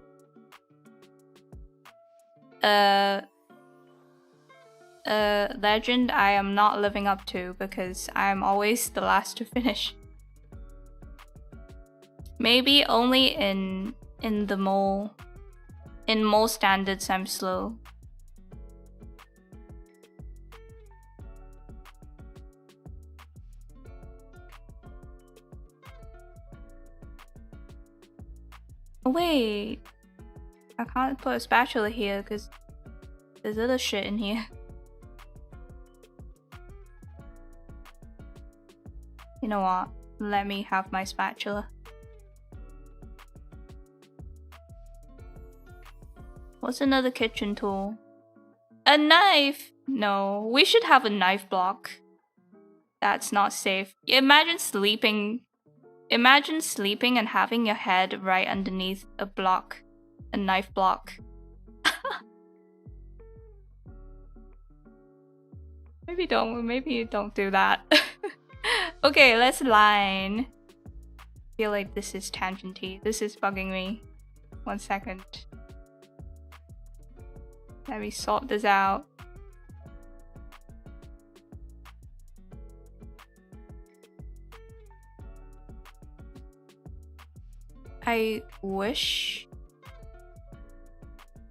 Legend I am not living up to because I am always the last to finish. Maybe only in the mole. In mole standards I'm slow. Oh, wait. I can't put a spatula here because there's other shit in here. You know what? Let me have my spatula. What's another kitchen tool? A knife! No, we should have a knife block. That's not safe. Imagine sleeping and having your head right underneath a block. A knife block. Maybe don't do that. Okay, let's line. I feel like this is tangenty. This is bugging me. 1 second. Let me sort this out. I wish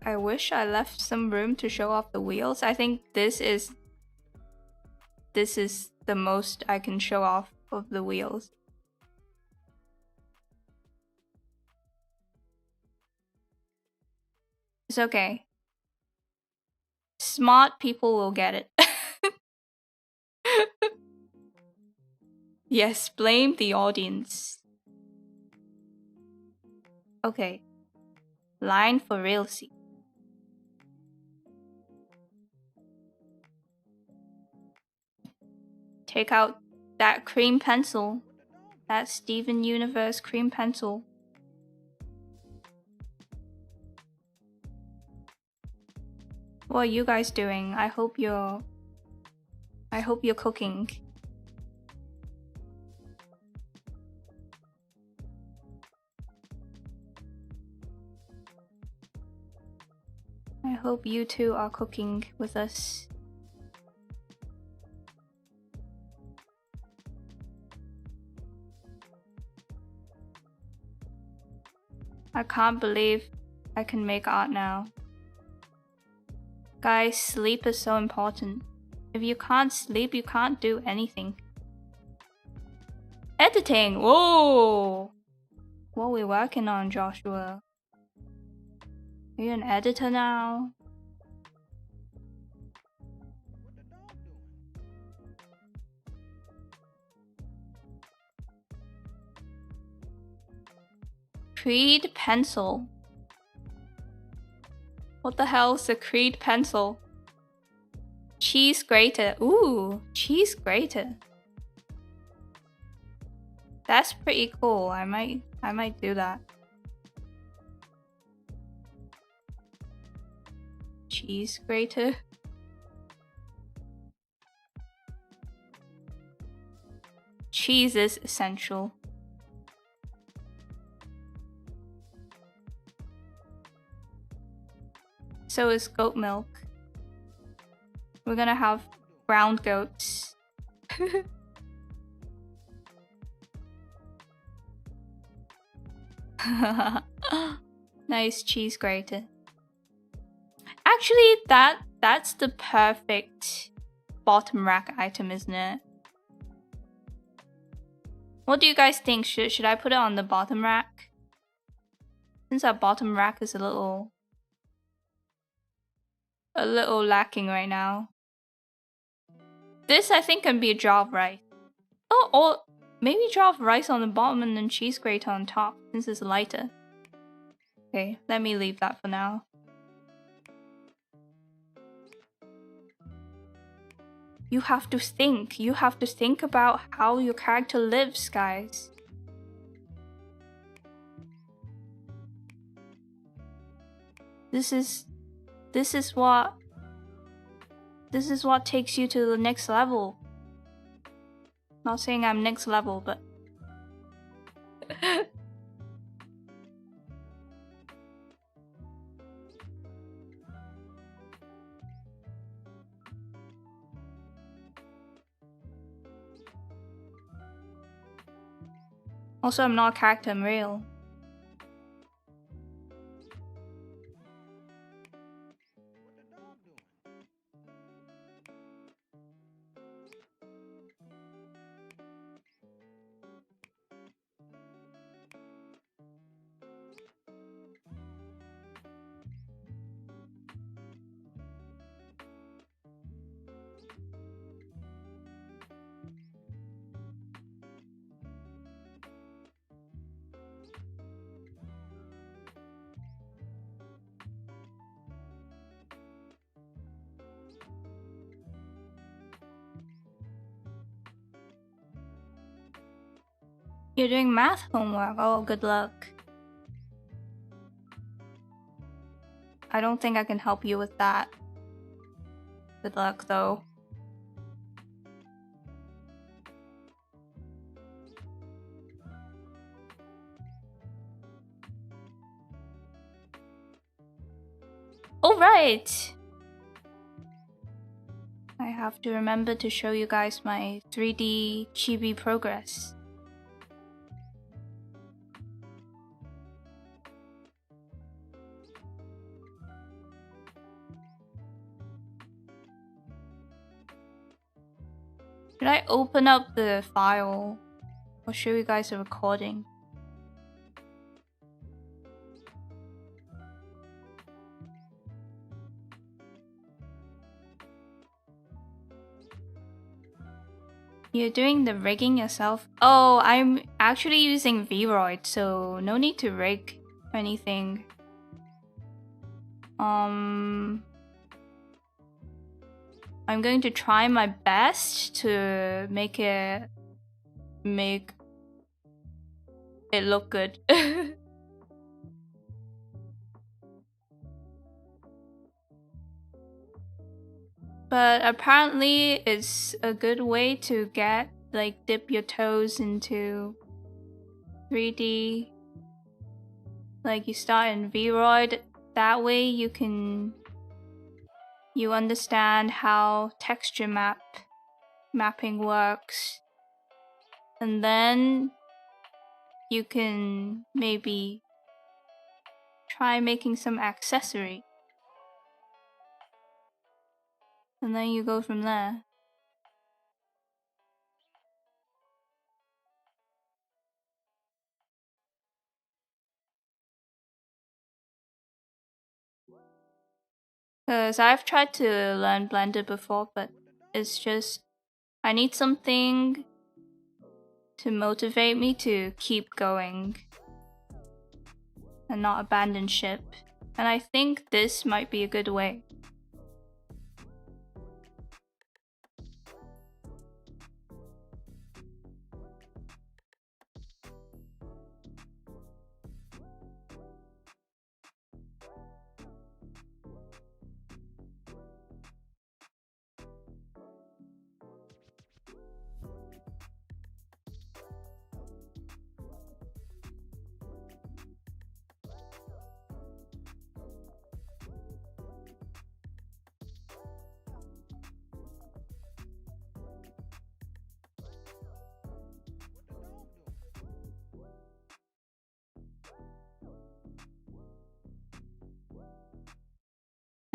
I left some room to show off the wheels. I think this is the most I can show off of the wheels. It's okay. Smart people will get it. Yes, blame the audience. Okay. Line for realcy. Take out that cream pencil. That Steven Universe cream pencil. What are you guys doing? I hope you're cooking. I hope you two are cooking with us. I can't believe I can make art now. Guys, sleep is so important. If you can't sleep, you can't do anything. Editing! Whoa! What are we working on, Joshua? Are you an editor now? Creed pencil. What the hell is a Creed pencil? Cheese grater. Ooh, cheese grater. That's pretty cool. I might do that. Cheese grater. Cheese is essential. So is goat milk. We're gonna have brown goats. Nice cheese grater. Actually, that's the perfect bottom rack item, isn't it? What do you guys think? Should I put it on the bottom rack? Since our bottom rack is a little lacking right now. This I think can be a jar of rice. Oh, or maybe jar of rice on the bottom and then cheese grater on top, since it's lighter. Okay, let me leave that for now. You have to think. You have to think about how your character lives, guys. This is what takes you to the next level. Not saying I'm next level, but also I'm not a character, I'm real. You're doing math homework. Oh, good luck. I don't think I can help you with that. Good luck, though. All right. I have to remember to show you guys my 3D chibi progress. Should I open up the file or show you guys a recording? You're doing the rigging yourself? Oh, I'm actually using Vroid, so no need to rig anything. I'm going to try my best to make it look good. But apparently it's a good way to get, like, dip your toes into 3D. Like, you start in Vroid, that way you understand how texture mapping works. And then you can maybe try making some accessory. And then you go from there. Because I've tried to learn Blender before, but it's just, I need something to motivate me to keep going and not abandon ship. And I think this might be a good way.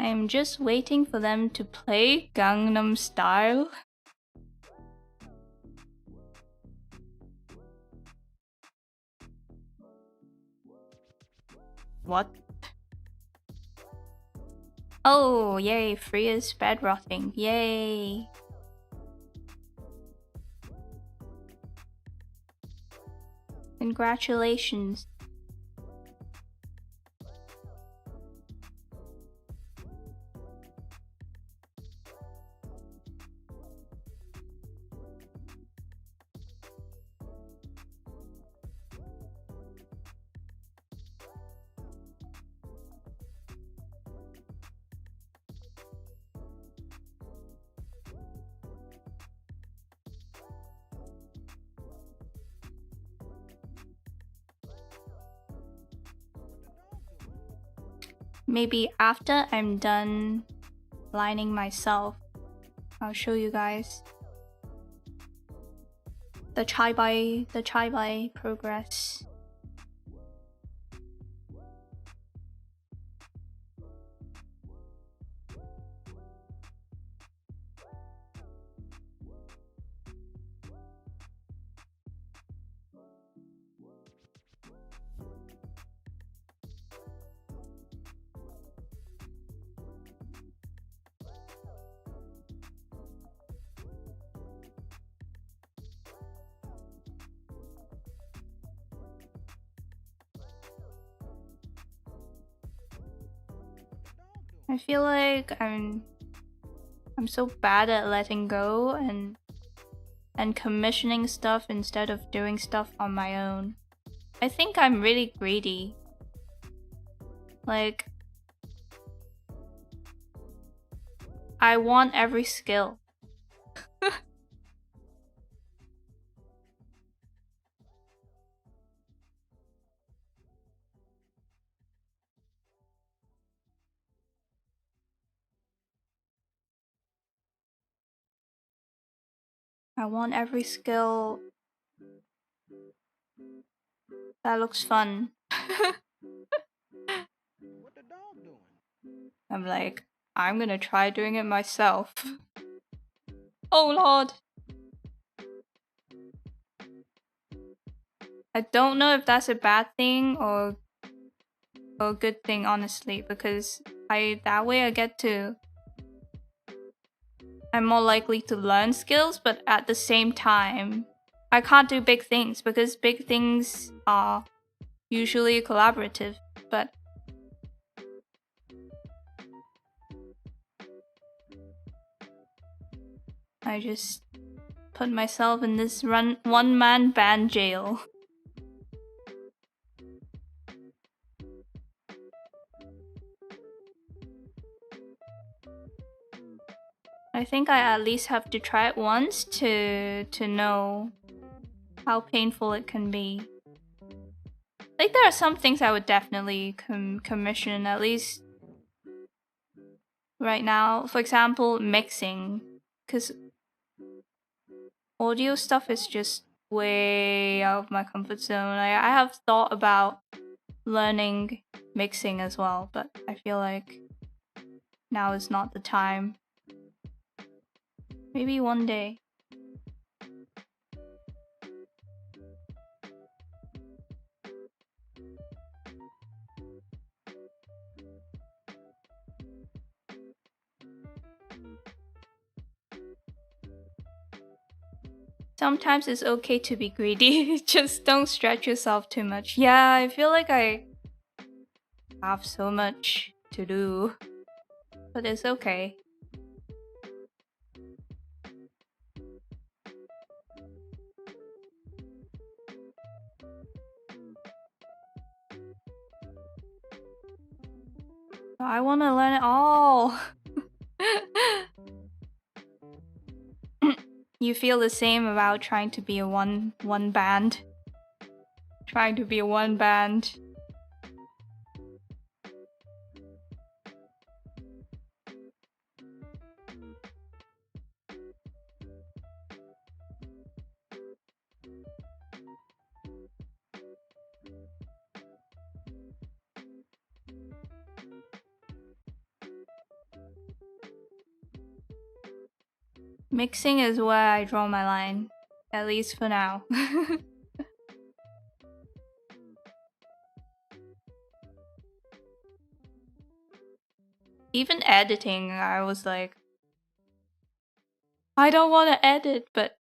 I'm just waiting for them to play Gangnam Style. What? Oh, yay, free is bed rotting. Yay. Congratulations. Maybe after I'm done lining myself, I'll show you guys the chai bai progress. I feel like I'm so bad at letting go, and and commissioning stuff instead of doing stuff on my own. I think I'm really greedy. Like, I want every skill. I want every skill that looks fun. What the dog doing? I'm like, I'm gonna try doing it myself. Oh lord! I don't know if that's a bad thing or a good thing, honestly, because that way I'm more likely to learn skills, but at the same time, I can't do big things because big things are usually collaborative, but I just put myself in this one-man band jail. I think I at least have to try it once to know how painful it can be. Like, there are some things I would definitely commission, at least right now. For example, mixing, because audio stuff is just way out of my comfort zone. I have thought about learning mixing as well, but I feel like now is not the time. Maybe one day. Sometimes it's okay to be greedy, just don't stretch yourself too much. Yeah, I feel like I have so much to do, but it's okay. I want to learn it all. You feel the same about trying to be a one band? Trying to be a one band. Mixing is where I draw my line, at least for now. Even editing, I was like, I don't want to edit, but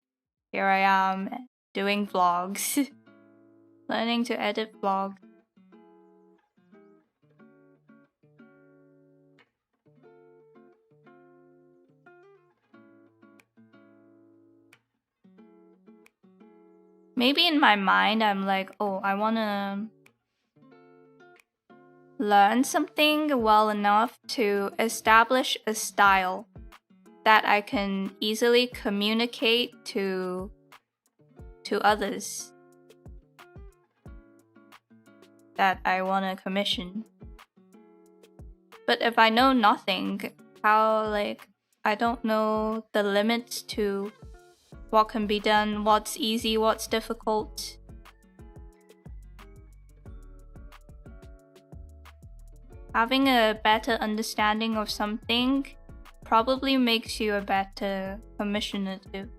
here I am doing vlogs. Learning to edit vlogs. Maybe in my mind, I'm like, oh, I want to learn something well enough to establish a style that I can easily communicate to others that I want to commission. But if I know nothing, I don't know the limits to what can be done, what's easy, what's difficult. Having a better understanding of something probably makes you a better commissioner too.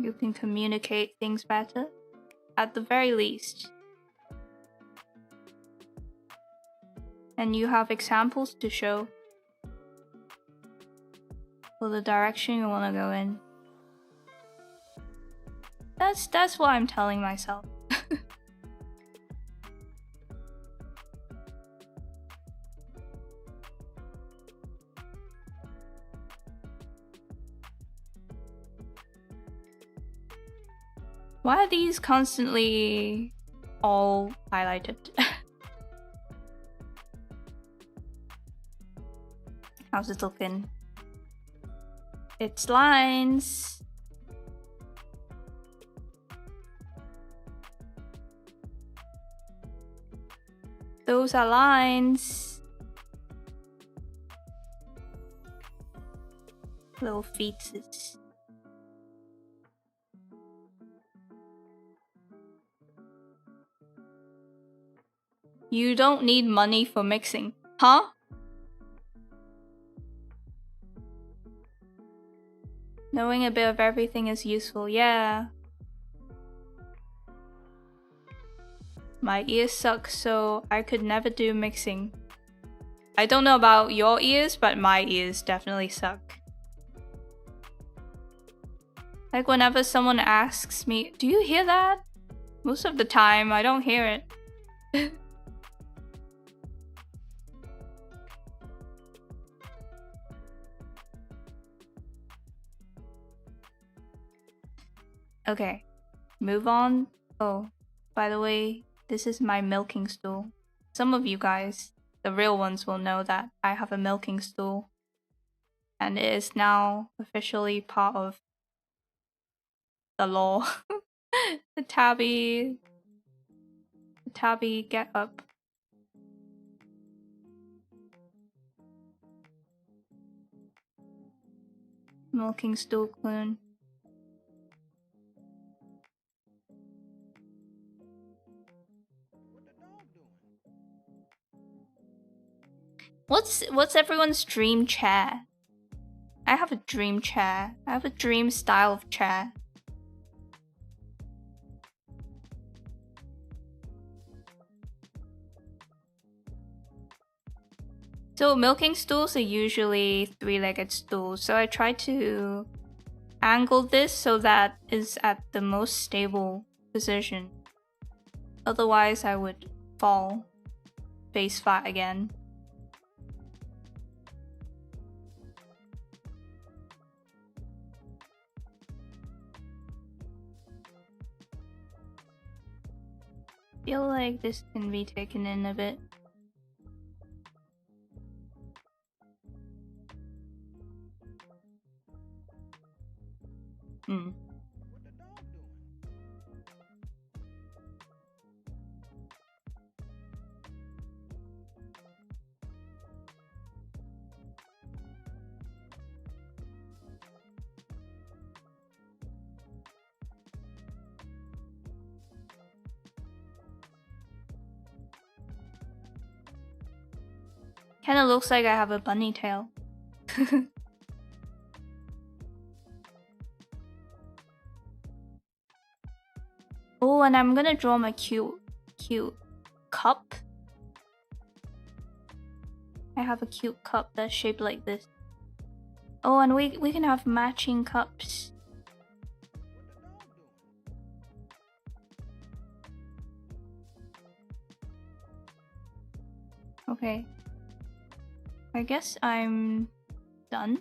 You can communicate things better, at the very least. And you have examples to show for the direction you want to go in. That's what I'm telling myself. Why are these constantly all highlighted? How's it looking? It's lines. Those are lines. Little feetses. You don't need money for mixing. Huh? Knowing a bit of everything is useful, yeah. My ears suck, so I could never do mixing. I don't know about your ears, but my ears definitely suck. Like whenever someone asks me, do you hear that? Most of the time, I don't hear it. Okay, move on. Oh, by the way, this is my milking stool. Some of you guys, the real ones, will know that I have a milking stool. And it is now officially part of the law. The Tabby, get up. Milking stool clown. What's everyone's dream chair? I have a dream chair. I have a dream style of chair. So milking stools are usually three-legged stools, so I try to angle this so that is at the most stable position. Otherwise I would fall face flat again. Feel like this can be taken in a bit. Kinda looks like I have a bunny tail. Oh, and I'm gonna draw my cute cup. I have a cute cup that's shaped like this. Oh, and we can have matching cups. Okay. I guess I'm done.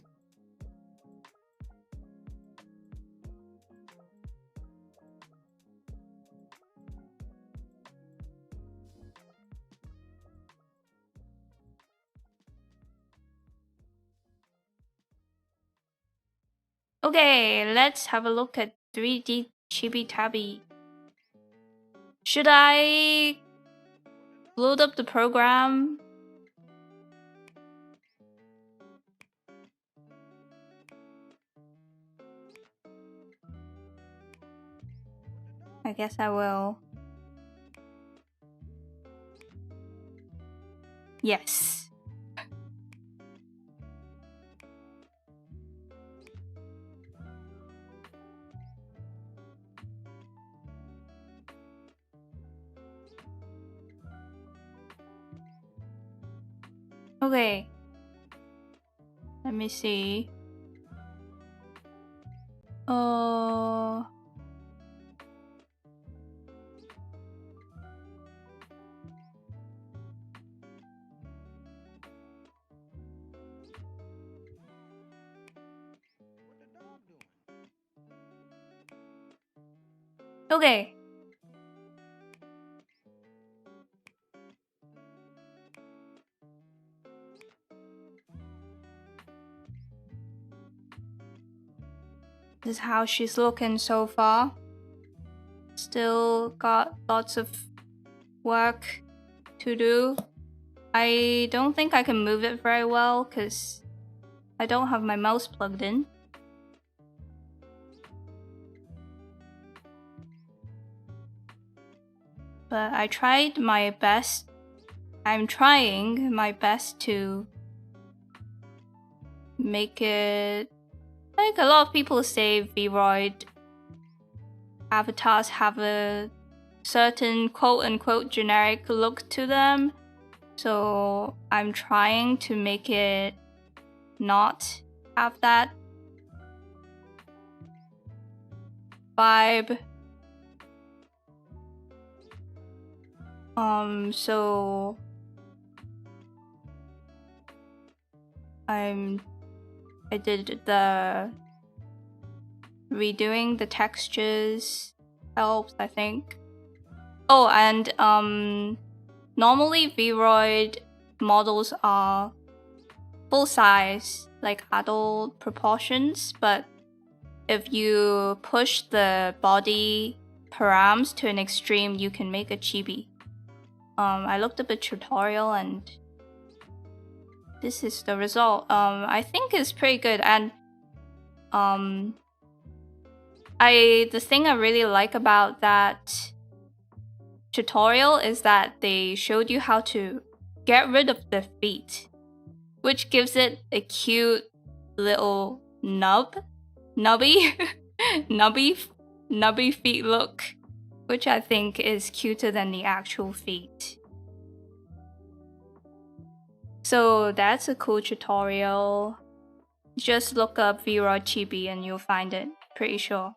Okay, let's have a look at 3D Chibi Tabby. Should I load up the program? I guess I will. Yes. Okay. Let me see. Okay. This is how she's looking so far. Still got lots of work to do. I don't think I can move it very well because I don't have my mouse plugged in. But I tried my best. I'm trying my best to make it like a lot of people say Vroid avatars have a certain quote-unquote generic look to them. So I'm trying to make it not have that vibe. So I did the redoing the textures helps, I think. Oh, and normally Vroid models are full size, like adult proportions, but if you push the body params to an extreme, you can make a chibi. I looked up a tutorial and this is the result. I think it's pretty good, and the thing I really like about that tutorial is that they showed you how to get rid of the feet, which gives it a cute little nubby feet look, which I think is cuter than the actual feet. So that's a cool tutorial. Just look up Vroid Chibi and you'll find it, pretty sure.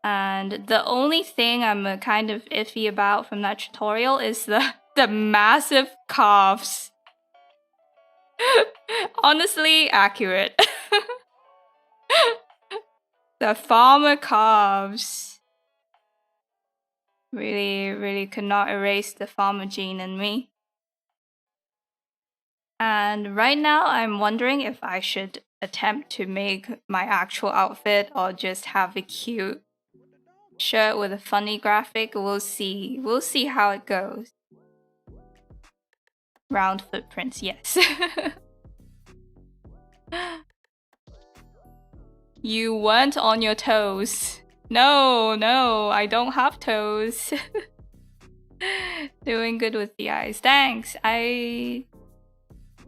And the only thing I'm kind of iffy about from that tutorial is the massive calves. Honestly, accurate. The farmer calves. Really could not erase the farmer gene in me. And right now I'm wondering if I should attempt to make my actual outfit or just have a cute shirt with a funny graphic. We'll see. We'll see how it goes. Round footprints, yes. You weren't on your toes. No, I don't have toes. Doing good with the eyes. Thanks. I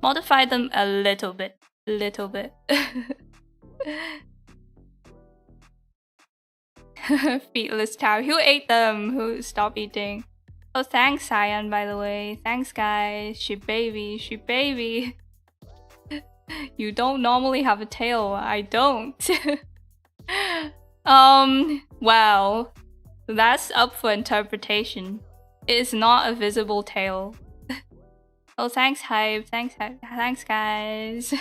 modified them a little bit. Feetless Tower. Who ate them? Who stopped eating? Oh, thanks, Cyan, by the way. Thanks, guys. She baby. You don't normally have a tail. I don't. Well, that's up for interpretation. It is not a visible tail. Oh, thanks, Hype. Thanks, guys.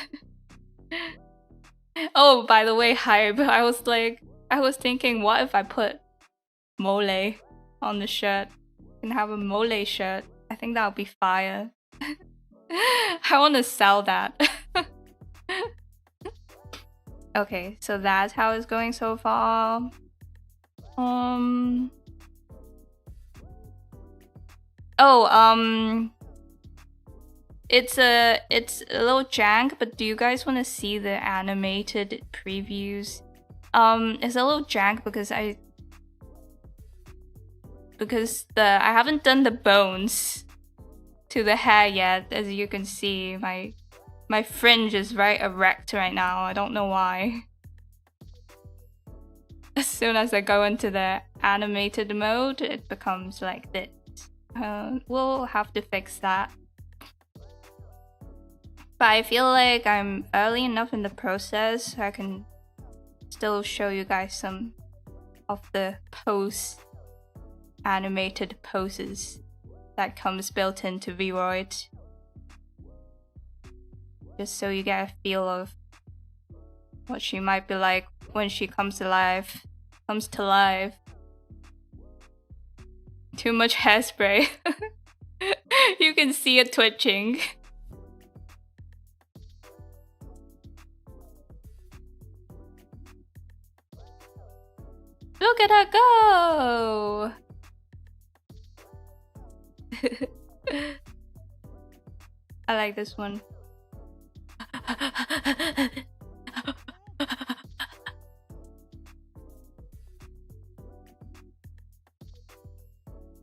Oh, by the way, Hype, I was thinking, what if I put mole on the shirt? I can have a mole shirt. I think that would be fire. I want to sell that. Okay, so that's how it's going so far. It's a little jank, but do you guys want to see the animated previews? It's a little jank because I haven't done the bones to the hair yet. As you can see, my fringe is very erect right now. I don't know why. As soon as I go into the animated mode, it becomes like this. We'll have to fix that. But I feel like I'm early enough in the process so I can still show you guys some of the animated poses that comes built into Vroid. Just so you get a feel of what she might be like when she comes to life. Too much hairspray. You can see it twitching. Look at her go! I like this one.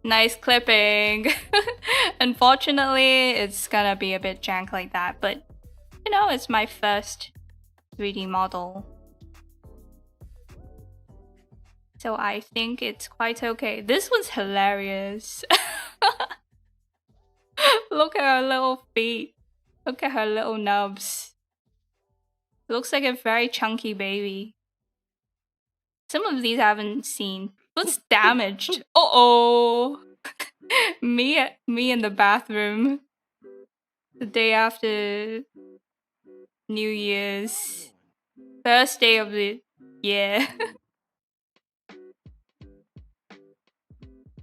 Nice clipping. Unfortunately, it's gonna be a bit jank like that, but you know, it's my first 3D model. So I think it's quite okay. This was hilarious. Look at her little feet. Look at her little nubs. Looks like a very chunky baby. Some of these I haven't seen. What's damaged? Uh-oh. me in the bathroom. The day after New Year's. First day of the year.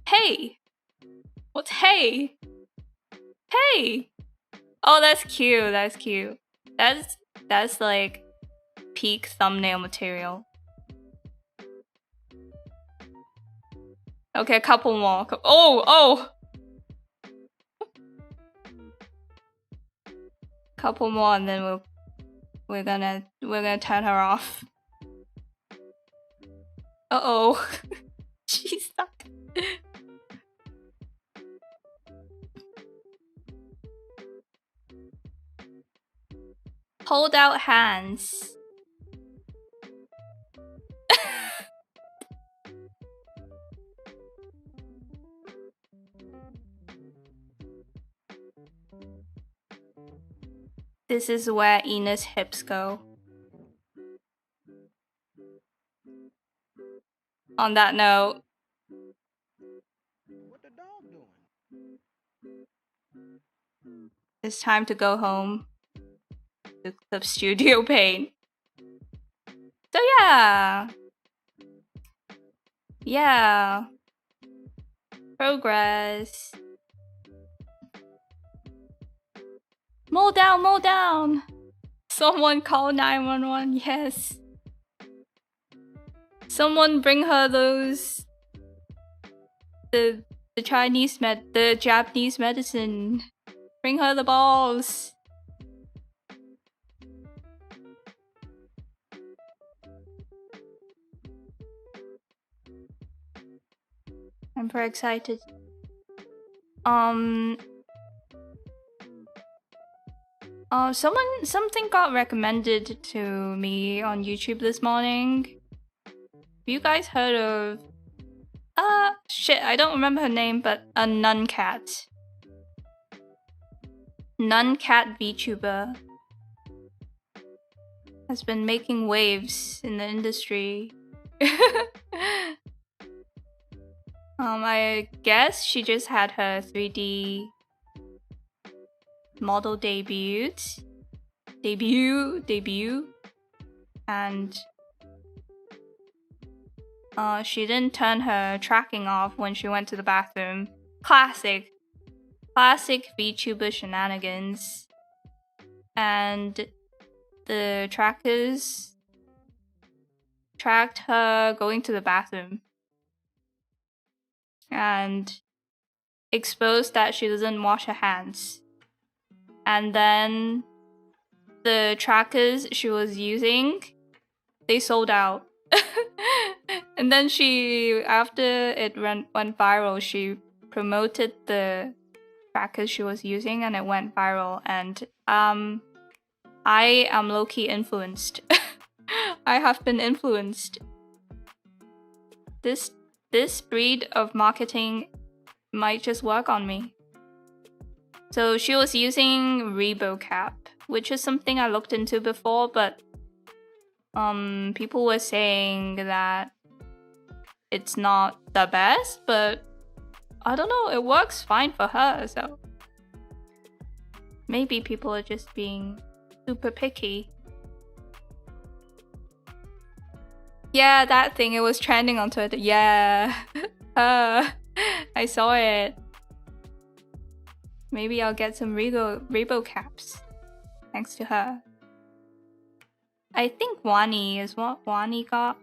Hey! What's hey? Hey! Oh, that's cute. That's cute. That's like peak thumbnail material. Okay, a couple more. Oh! Couple more, and then we're gonna turn her off. Uh-oh. She's stuck. Hold out hands. This is where Ina's hips go. On that note, What the dog doing? it's time to go home. To the studio paint. So yeah. Progress. Mow down. Someone call 911. Yes. Someone bring her those the Japanese medicine. Bring her the balls. I'm very excited. Something got recommended to me on YouTube this morning. Have you guys heard of shit, I don't remember her name, but a nun cat. Nun cat VTuber has been making waves in the industry. I guess she just had her 3D model debut, and she didn't turn her tracking off when she went to the bathroom. Classic VTuber shenanigans. And the trackers tracked her going to the bathroom and exposed that she doesn't wash her hands. And then the trackers she was using, they sold out. And then after it went viral, she promoted the trackers she was using and it went viral. And I am low-key influenced. I have been influenced. This breed of marketing might just work on me. So she was using ReboCap, which is something I looked into before, but people were saying that it's not the best, but I don't know, it works fine for her, so maybe people are just being super picky. Yeah, that thing, it was trending on Twitter. Yeah. I saw it. Maybe I'll get some Rebo caps. Thanks to her. I think Wani is what Wani got.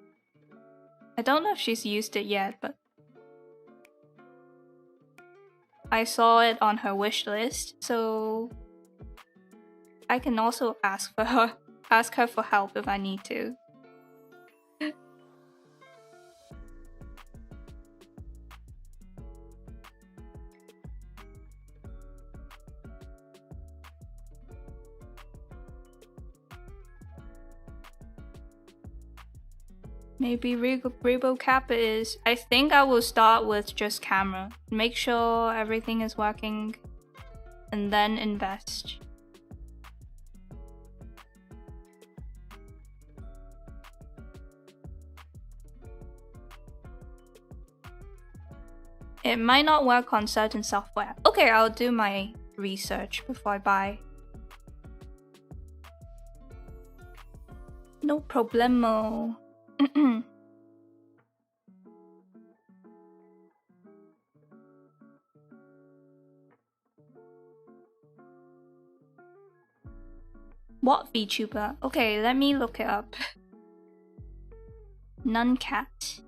I don't know if she's used it yet, but I saw it on her wish list, so I can also ask her for help if I need to. Maybe Rebo Cap is... I think I will start with just camera. Make sure everything is working. And then invest. It might not work on certain software. Okay, I'll do my research before I buy. No problemo. What VTuber? Okay, let me look it up. Nuncat.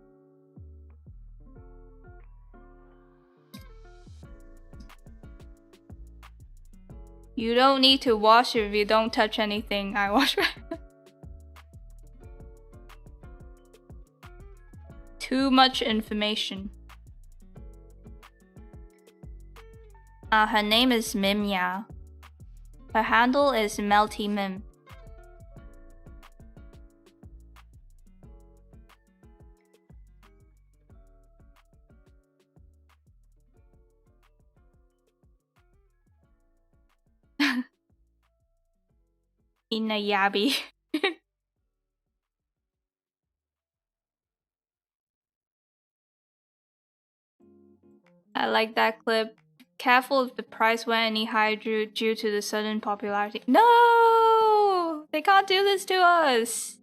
You don't need to wash it if you don't touch anything. I wash my... Too much information. Her name is Mimya. Her handle is Melty Mim. Inayabi. I like that clip. Careful if the price went any higher due to the sudden popularity. No! They can't do this to us!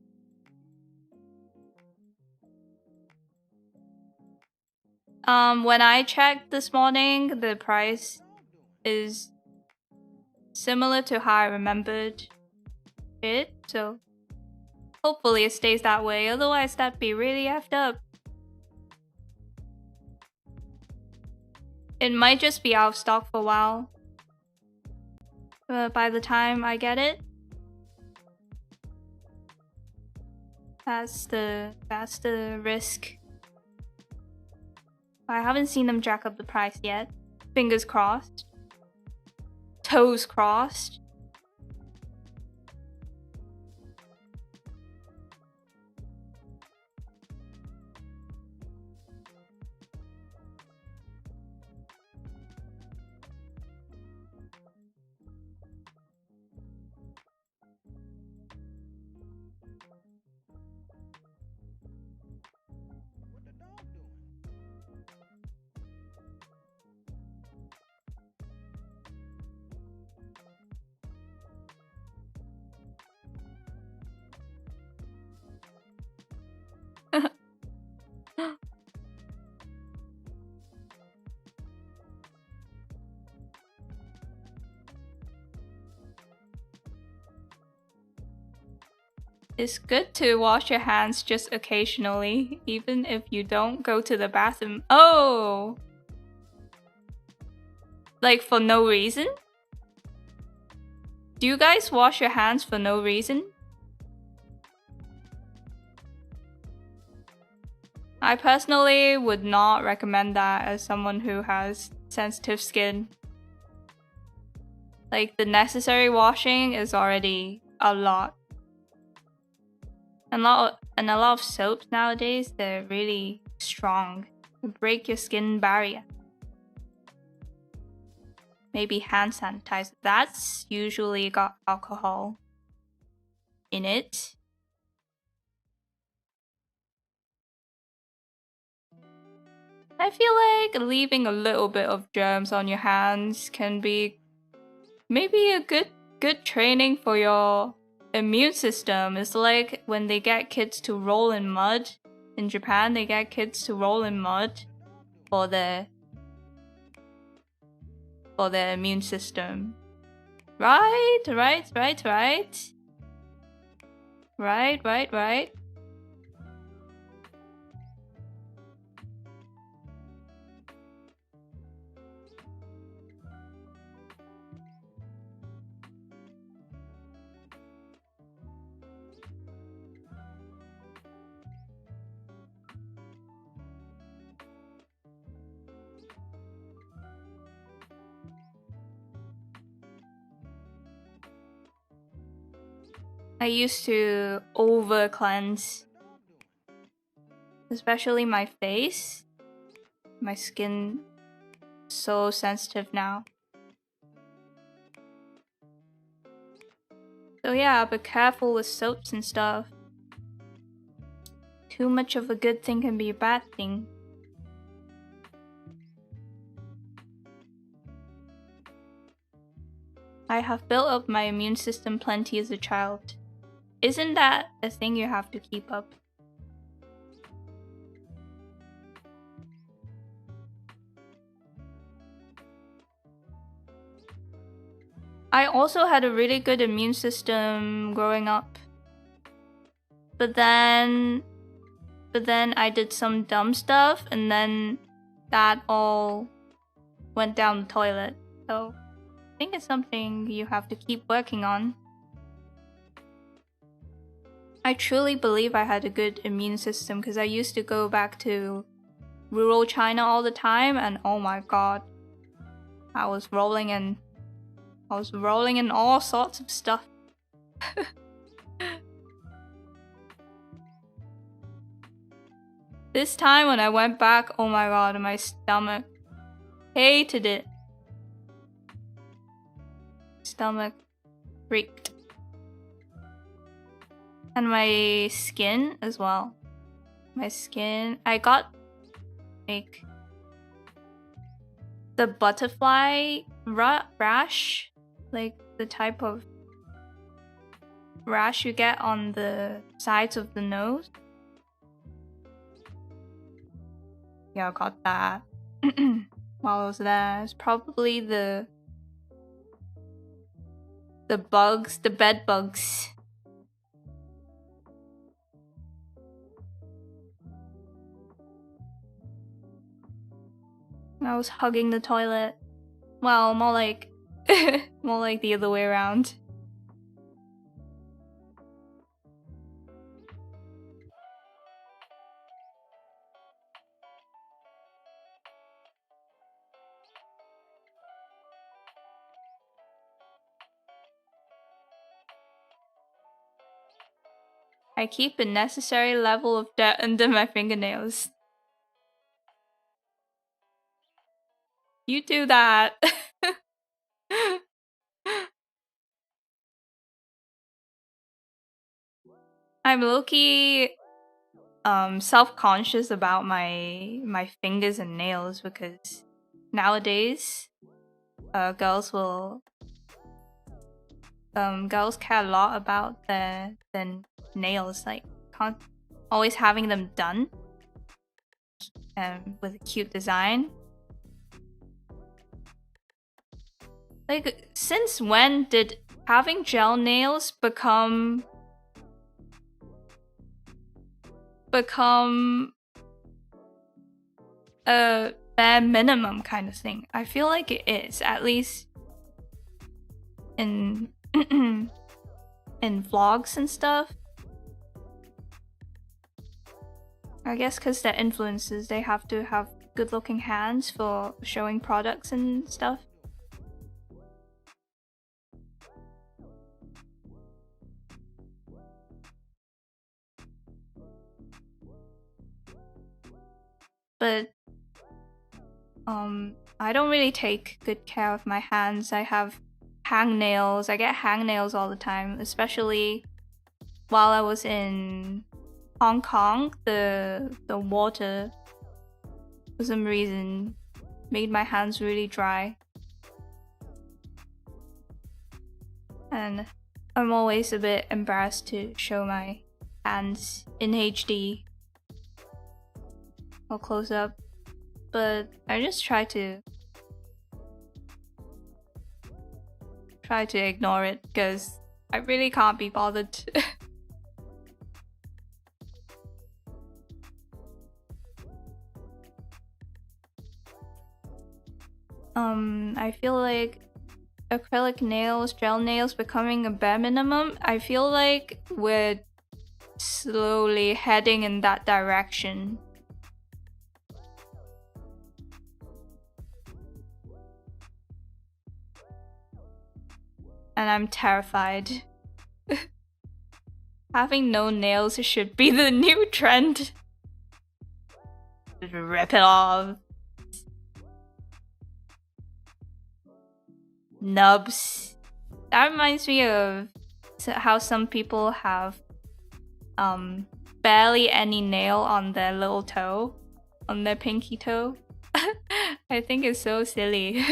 When I checked this morning, the price is similar to how I remembered it, so hopefully it stays that way, otherwise that'd be really effed up. It might just be out of stock for a while. By the time I get it, that's the risk. I haven't seen them jack up the price yet. Fingers crossed. Toes crossed. It's good to wash your hands just occasionally, even if you don't go to the bathroom. Oh! Like for no reason? Do you guys wash your hands for no reason? I personally would not recommend that as someone who has sensitive skin. Like, the necessary washing is already a lot. And a lot of soaps nowadays, they're really strong. They break your skin barrier. Maybe hand sanitizer. That's usually got alcohol in it. I feel like leaving a little bit of germs on your hands can be maybe a good training for your immune system. It's like when they get kids to roll in mud. In Japan, they get kids to roll in mud for the immune system. Right. I used to over cleanse, especially my face. My skin is so sensitive now. So yeah, be careful with soaps and stuff. Too much of a good thing can be a bad thing. I have built up my immune system plenty as a child. Isn't that a thing you have to keep up? I also had a really good immune system growing up. But then I did some dumb stuff and then that all went down the toilet. So I think it's something you have to keep working on. I truly believe I had a good immune system because I used to go back to rural China all the time and oh my god, I was rolling in all sorts of stuff. This time when I went back, oh my god, my stomach hated it. Stomach freaked. And my skin as well. My skin, I got like the butterfly rash, like the type of rash you get on the sides of the nose. Yeah, I got that while I was there. It's probably the bugs, the bed bugs. I was hugging the toilet. Well, more like more like the other way around. I keep a necessary level of dirt under my fingernails. You do that. I'm low-key self-conscious about my fingers and nails because nowadays girls care a lot about their nails, like always having them done with a cute design. Like, since when did having gel nails become a bare minimum kind of thing? I feel like it is, at least in in vlogs and stuff. I guess because they're influencers, they have to have good looking hands for showing products and stuff. But I don't really take good care of my hands. I have hangnails. I get hangnails all the time, especially while I was in Hong Kong. The water, for some reason, made my hands really dry. And I'm always a bit embarrassed to show my hands in HD or close up. but I just try to ignore it because I really can't be bothered. I feel like acrylic nails, gel nails becoming a bare minimum. I feel like we're slowly heading in that direction. And I'm terrified. Having no nails should be the new trend. Just rip it off. Nubs. That reminds me of how some people have barely any nail on their little toe, on their pinky toe. I think it's so silly.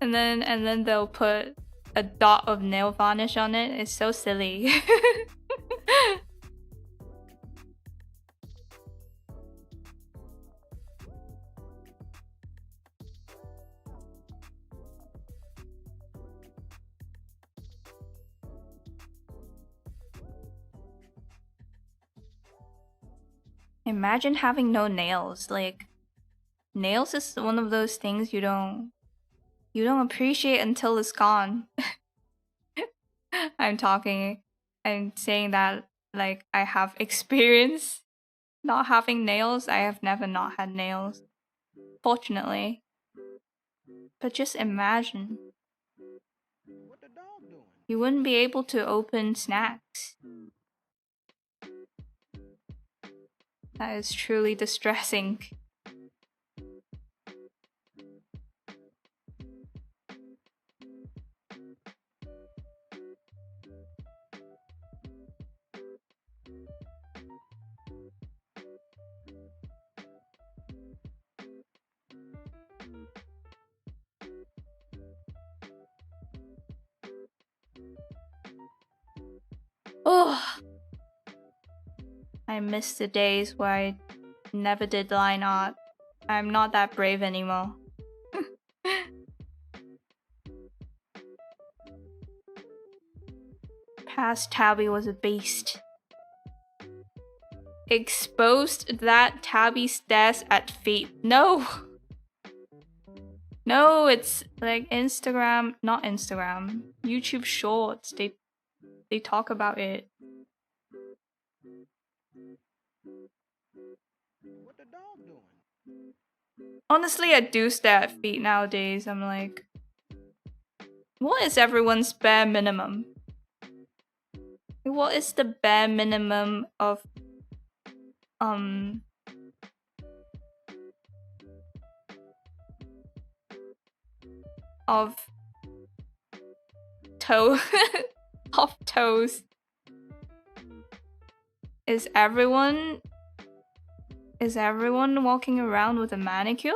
and then they'll put a dot of nail varnish on it. It's so silly. Imagine having no nails. Like, nails is one of those things you don't appreciate until it's gone. I'm saying that like I have experience not having nails. I have never not had nails, fortunately. But just imagine. What the dog doing? You wouldn't be able to open snacks. That is truly distressing. Oh, I miss the days where I never did line art. I'm not that brave anymore. Past Tabby was a beast. Exposed that Tabby stares at feet. No! No, it's like Instagram, not Instagram. YouTube Shorts. They talk about it. What the dog doing? Honestly, I do stare at feet nowadays. I'm like, what is everyone's bare minimum? What is the bare minimum of toe of toes? Is everyone walking around with a manicure?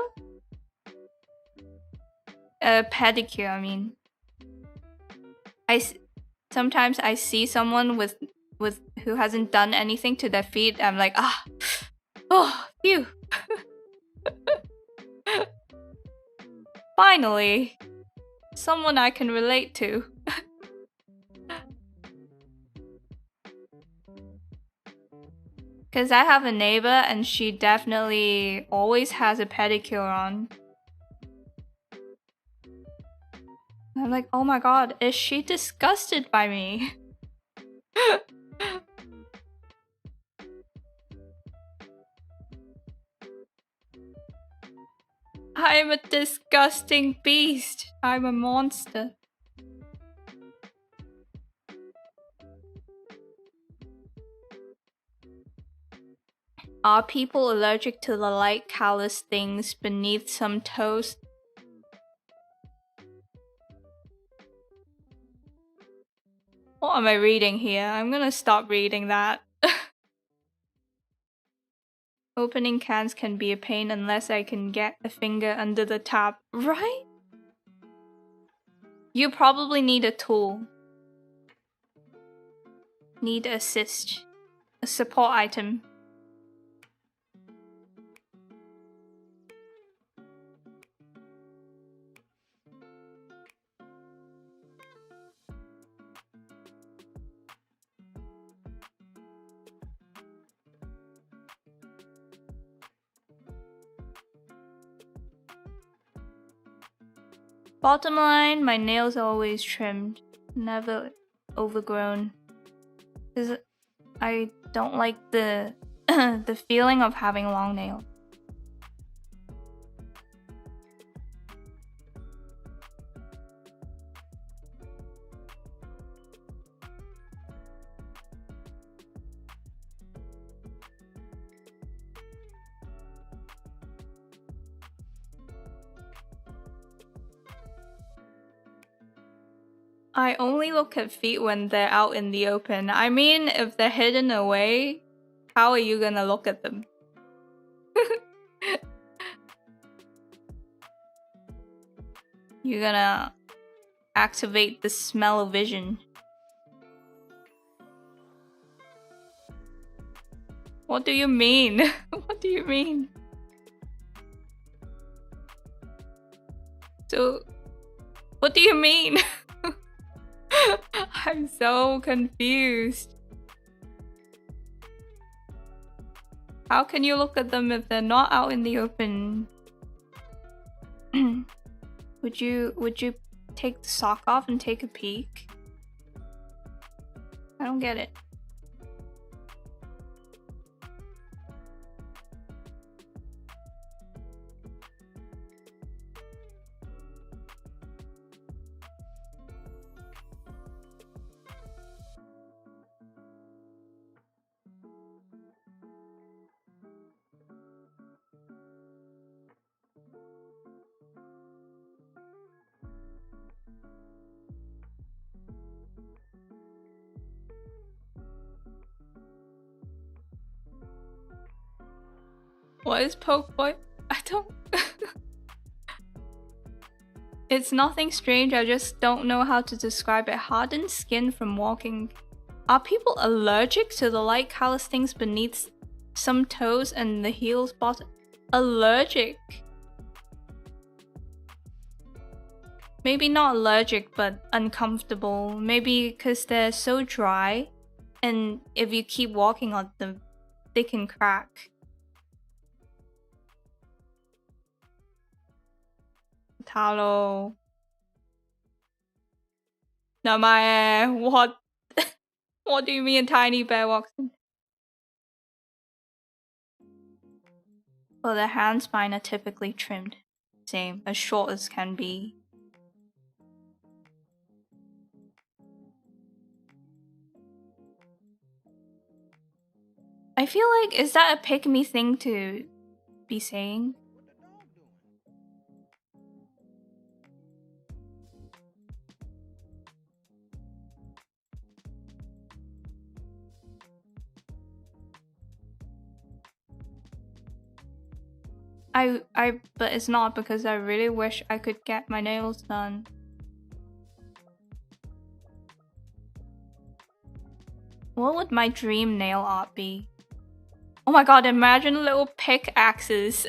A pedicure, I mean. Sometimes I see someone with who hasn't done anything to their feet. I'm like, oh, phew. Finally, someone I can relate to. Because I have a neighbor and she definitely always has a pedicure on. I'm like, oh my god, is she disgusted by me? I'm a disgusting beast. I'm a monster. Are people allergic to the light callous things beneath some toes? What am I reading here? I'm gonna stop reading that. Opening cans can be a pain unless I can get a finger under the tap, right? You probably need a tool. Need assist. A support item. Bottom line, my nails are always trimmed, never overgrown. Because I don't like the the feeling of having long nails. I only look at feet when they're out in the open. I mean, if they're hidden away, how are you gonna look at them? You're gonna activate the smell-o-vision. What do you mean? What do you mean? So, what do you mean? I'm so confused. How can you look at them if they're not out in the open? Would you take the sock off and take a peek? I don't get it. What is poke boy? I don't... It's nothing strange, I just don't know how to describe it. Hardened skin from walking. Are people allergic to the light callous things beneath some toes and the heels bottom? Allergic? Maybe not allergic, but uncomfortable. Maybe because they're so dry, and if you keep walking on them, they can crack. Talo. Namae, what? What do you mean tiny bear walks in? Well, the hand spine are typically trimmed. Same, as short as can be. I feel like, is that a pick-me thing to be saying? But it's not, because I really wish I could get my nails done. What would my dream nail art be? Oh my god, imagine little pickaxes.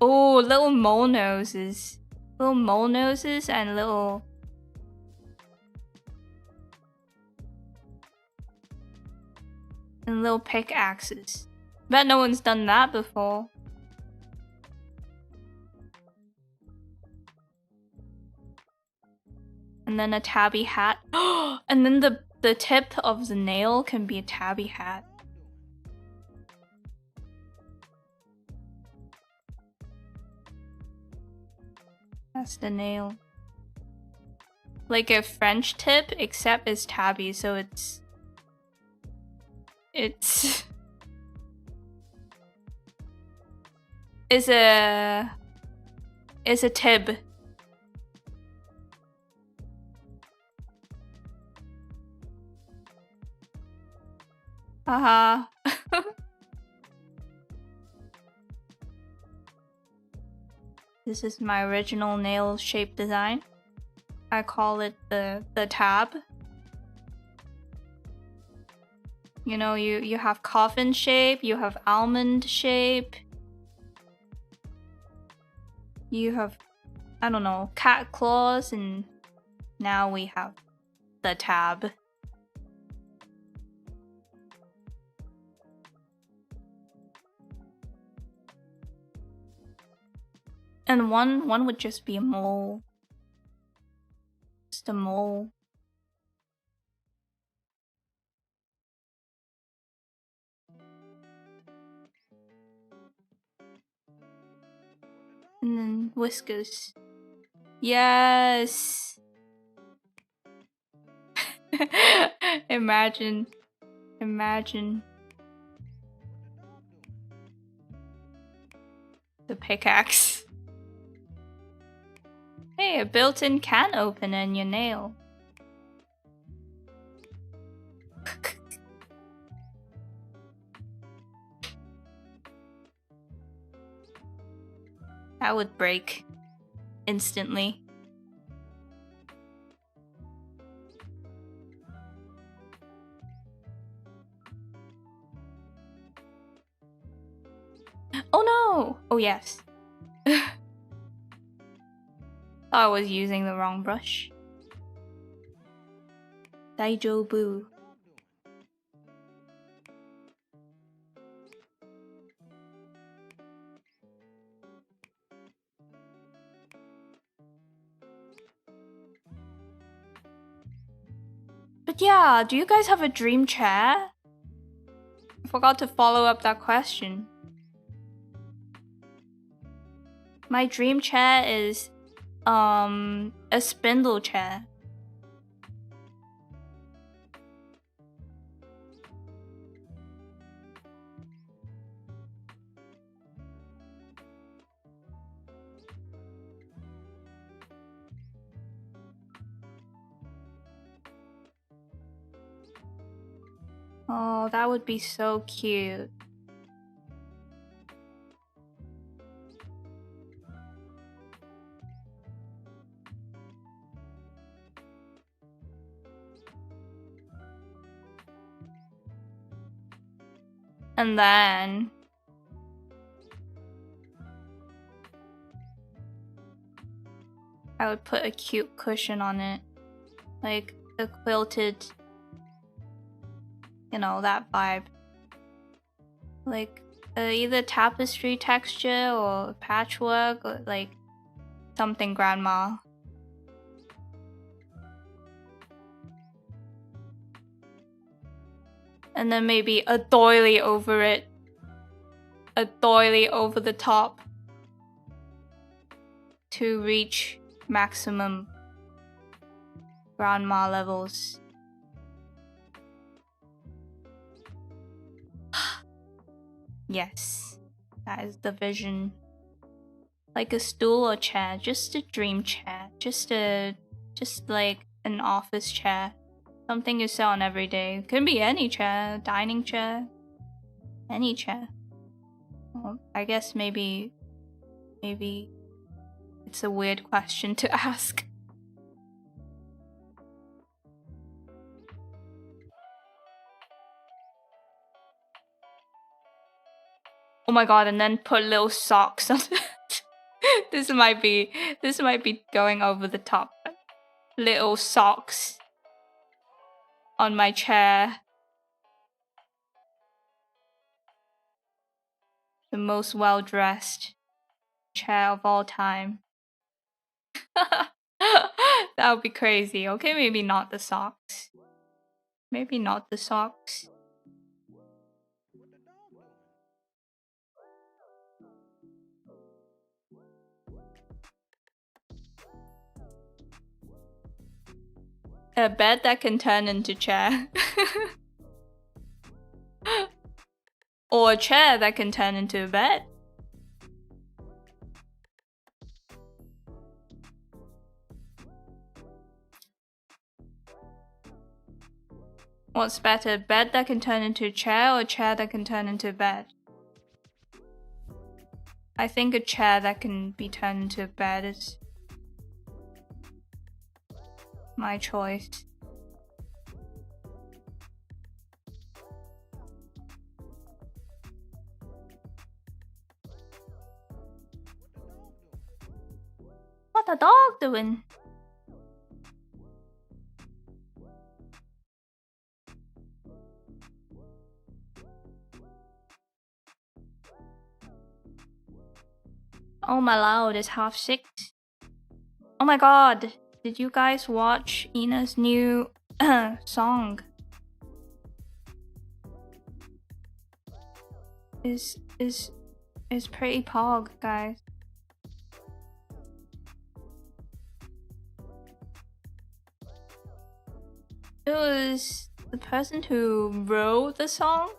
Oh, little mole noses. Little mole noses and little... and little pickaxes. Bet no one's done that before. And then a tabby hat. And then the tip of the nail can be a tabby hat. That's the nail. Like a French tip, except it's tabby, so it's a tib. Haha. This is my original nail shape design. I call it the tab. You know, you have coffin shape, you have almond shape. You have, I don't know, cat claws, and now we have the tab. And one would just be a mole. just a mole. And then whiskers. Yes! Imagine. The pickaxe. Hey, a built-in can opener in your nail. That would break instantly. Oh no! Oh yes. Thought I was using the wrong brush. Daijobu. But yeah, do you guys have a dream chair? I forgot to follow up that question. My dream chair is a spindle chair. Oh, that would be so cute. And then I would put a cute cushion on it. Like a quilted, you know, that vibe. Like either tapestry texture or patchwork or like something grandma. And then maybe a doily over it. A doily over the top. To reach maximum grandma levels. Yes, that is the vision. Like a stool or chair, just a dream chair. Just like an office chair. Something you sit on every day. Could be any chair, dining chair, any chair. Well, I guess maybe it's a weird question to ask. Oh my god, and then put little socks on it. This might be going over the top. Little socks on my chair. The most well-dressed chair of all time. That would be crazy. Okay, maybe not the socks. Maybe not the socks. A bed that can turn into chair. Or a chair that can turn into a bed. What's better, a bed that can turn into a chair or a chair that can turn into a bed? I think a chair that can be turned into a bed is my choice. What the dog doing? Oh my lord, it's 6:30. Oh my god. Did you guys watch Ina's new song? Is pretty pog, guys. It was the person who wrote the song.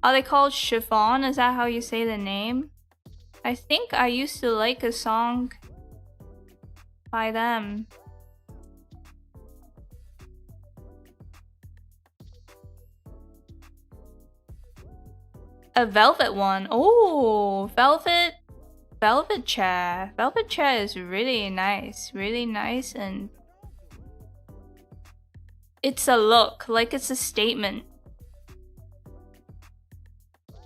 Are they called Chiffon? Is that how you say the name? I think I used to like a song by them. A velvet one. Oh, velvet chair. Velvet chair is really nice, and it's a look, like it's a statement.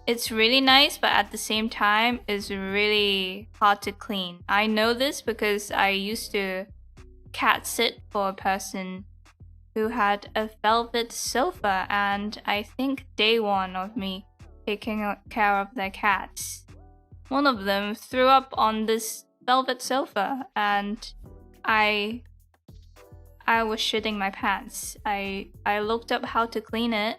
It's really nice, but at the same time, it's really hard to clean. I know this because I used to cat sit for a person who had a velvet sofa, and I think day one of me taking care of their cats, one of them threw up on this velvet sofa, and I was shitting my pants. I looked up how to clean it.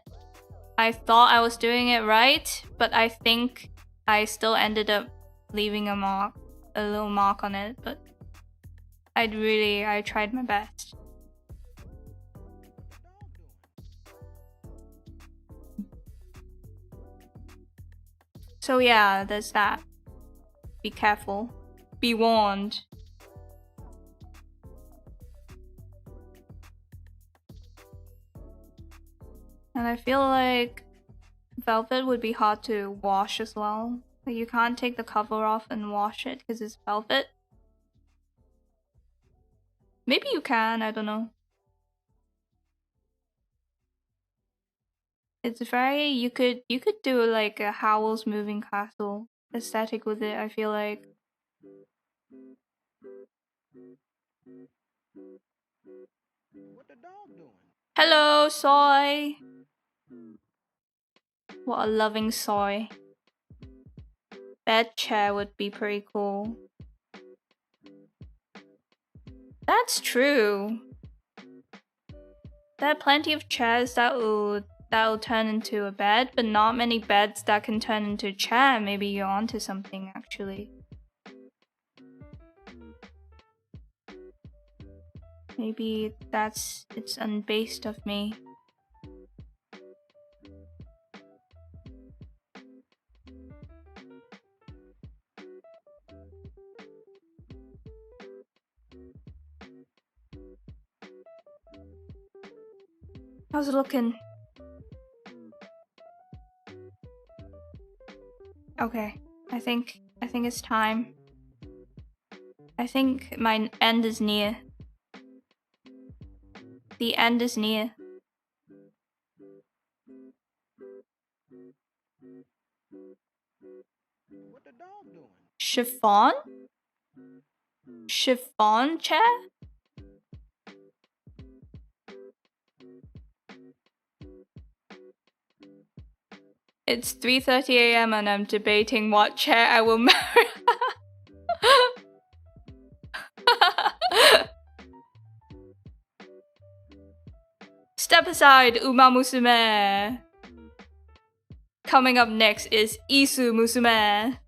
I thought I was doing it right, but I think I still ended up leaving a little mark on it, but I tried my best. So yeah, there's that. Be careful. Be warned. And I feel like velvet would be hard to wash as well. Like you can't take the cover off and wash it because it's velvet. Maybe you can, I don't know. It's very, you could do like a Howl's Moving Castle aesthetic with it, I feel like. What the dog doing? Hello, Soy. What a loving Soy. Bed chair would be pretty cool. That's true. There are plenty of chairs that will turn into a bed, but not many beds that can turn into a chair. Maybe you're onto something, actually. Maybe it's unbased of me. How's it looking? Okay, I think it's time. I think my end is near. The end is near. What the dog doing? Chiffon? Chiffon chair? It's 3:30 AM and I'm debating what chair I will marry. Step aside, Uma Musume. Coming up next is Isu Musume.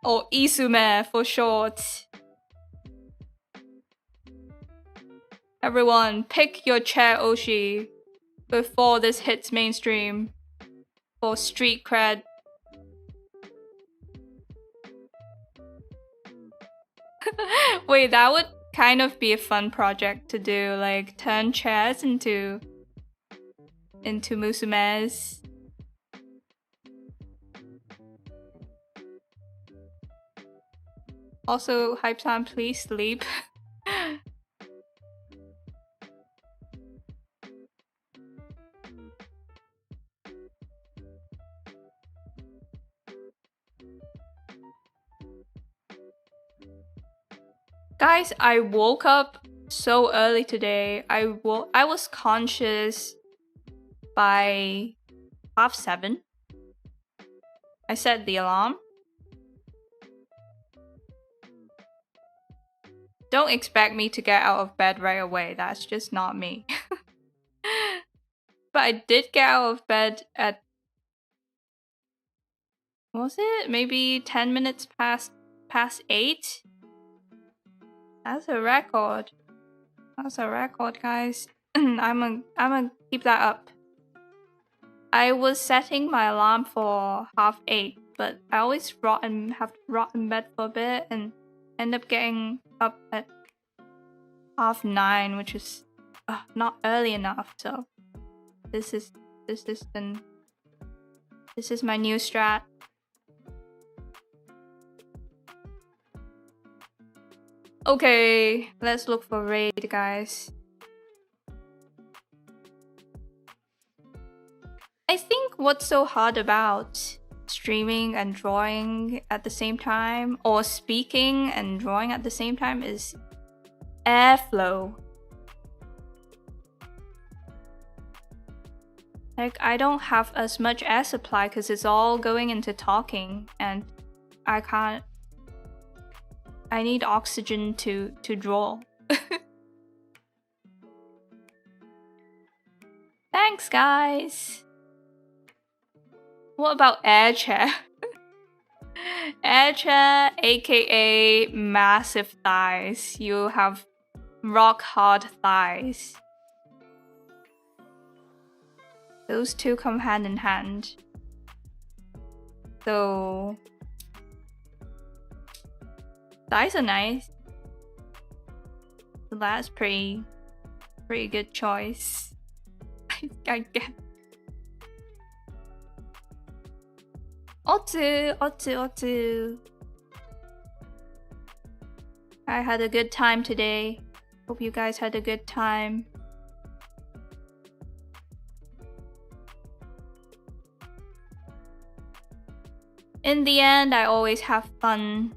Or Isume for short. Everyone, pick your chair, Oshi, before this hits mainstream. For street cred. Wait, that would kind of be a fun project to do, like turn chairs into musumes. Also, Hype-san, please sleep. Guys, I woke up so early today. I was conscious by 7:30. I set the alarm. Don't expect me to get out of bed right away. That's just not me. But I did get out of bed at... Was it? Maybe 10 minutes past 8? That's a record. That's a record, guys. I'm gonna keep that up. I was setting my alarm for 8:30, but I always have to rot in bed for a bit and end up getting up at 9:30, which is not early enough. So this is my new strat. Okay, let's look for raid, guys. I think what's so hard about streaming and drawing at the same time, or speaking and drawing at the same time, is airflow. Like, I don't have as much air supply because it's all going into talking, and I need oxygen to draw. Thanks, guys. What about air chair? Air chair, aka massive thighs. You have rock hard thighs. Those two come hand in hand. So thighs are nice. So that's pretty good choice. I guess. Otsu. I had a good time today. Hope you guys had a good time. In the end, I always have fun.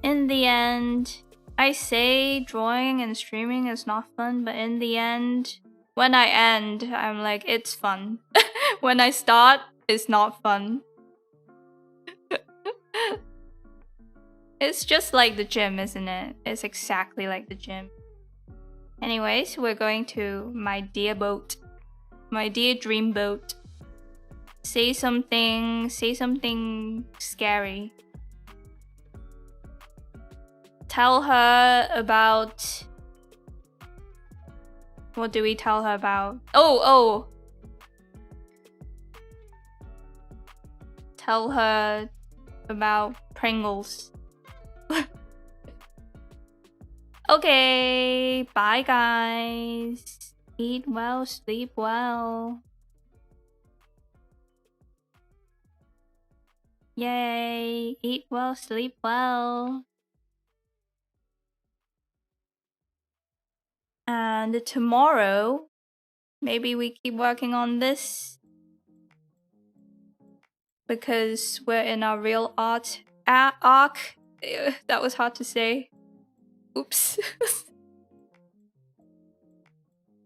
In the end, I say drawing and streaming is not fun, but in the end, when I end, I'm like, it's fun. When I start, it's not fun. It's just like the gym, isn't it? It's exactly like the gym. Anyways, we're going to my dear boat. My dear dream boat. Say something scary. Tell her about... What do we tell her about? Oh! Tell her about Pringles. Okay, bye guys. Eat well, sleep well. Yay, eat well, sleep well. And tomorrow, maybe we keep working on this. Because we're in our real art arc. That was hard to say. Oops.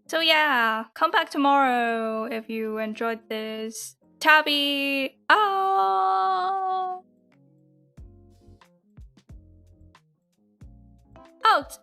So yeah, come back tomorrow if you enjoyed this. Tabby! Oh! Out!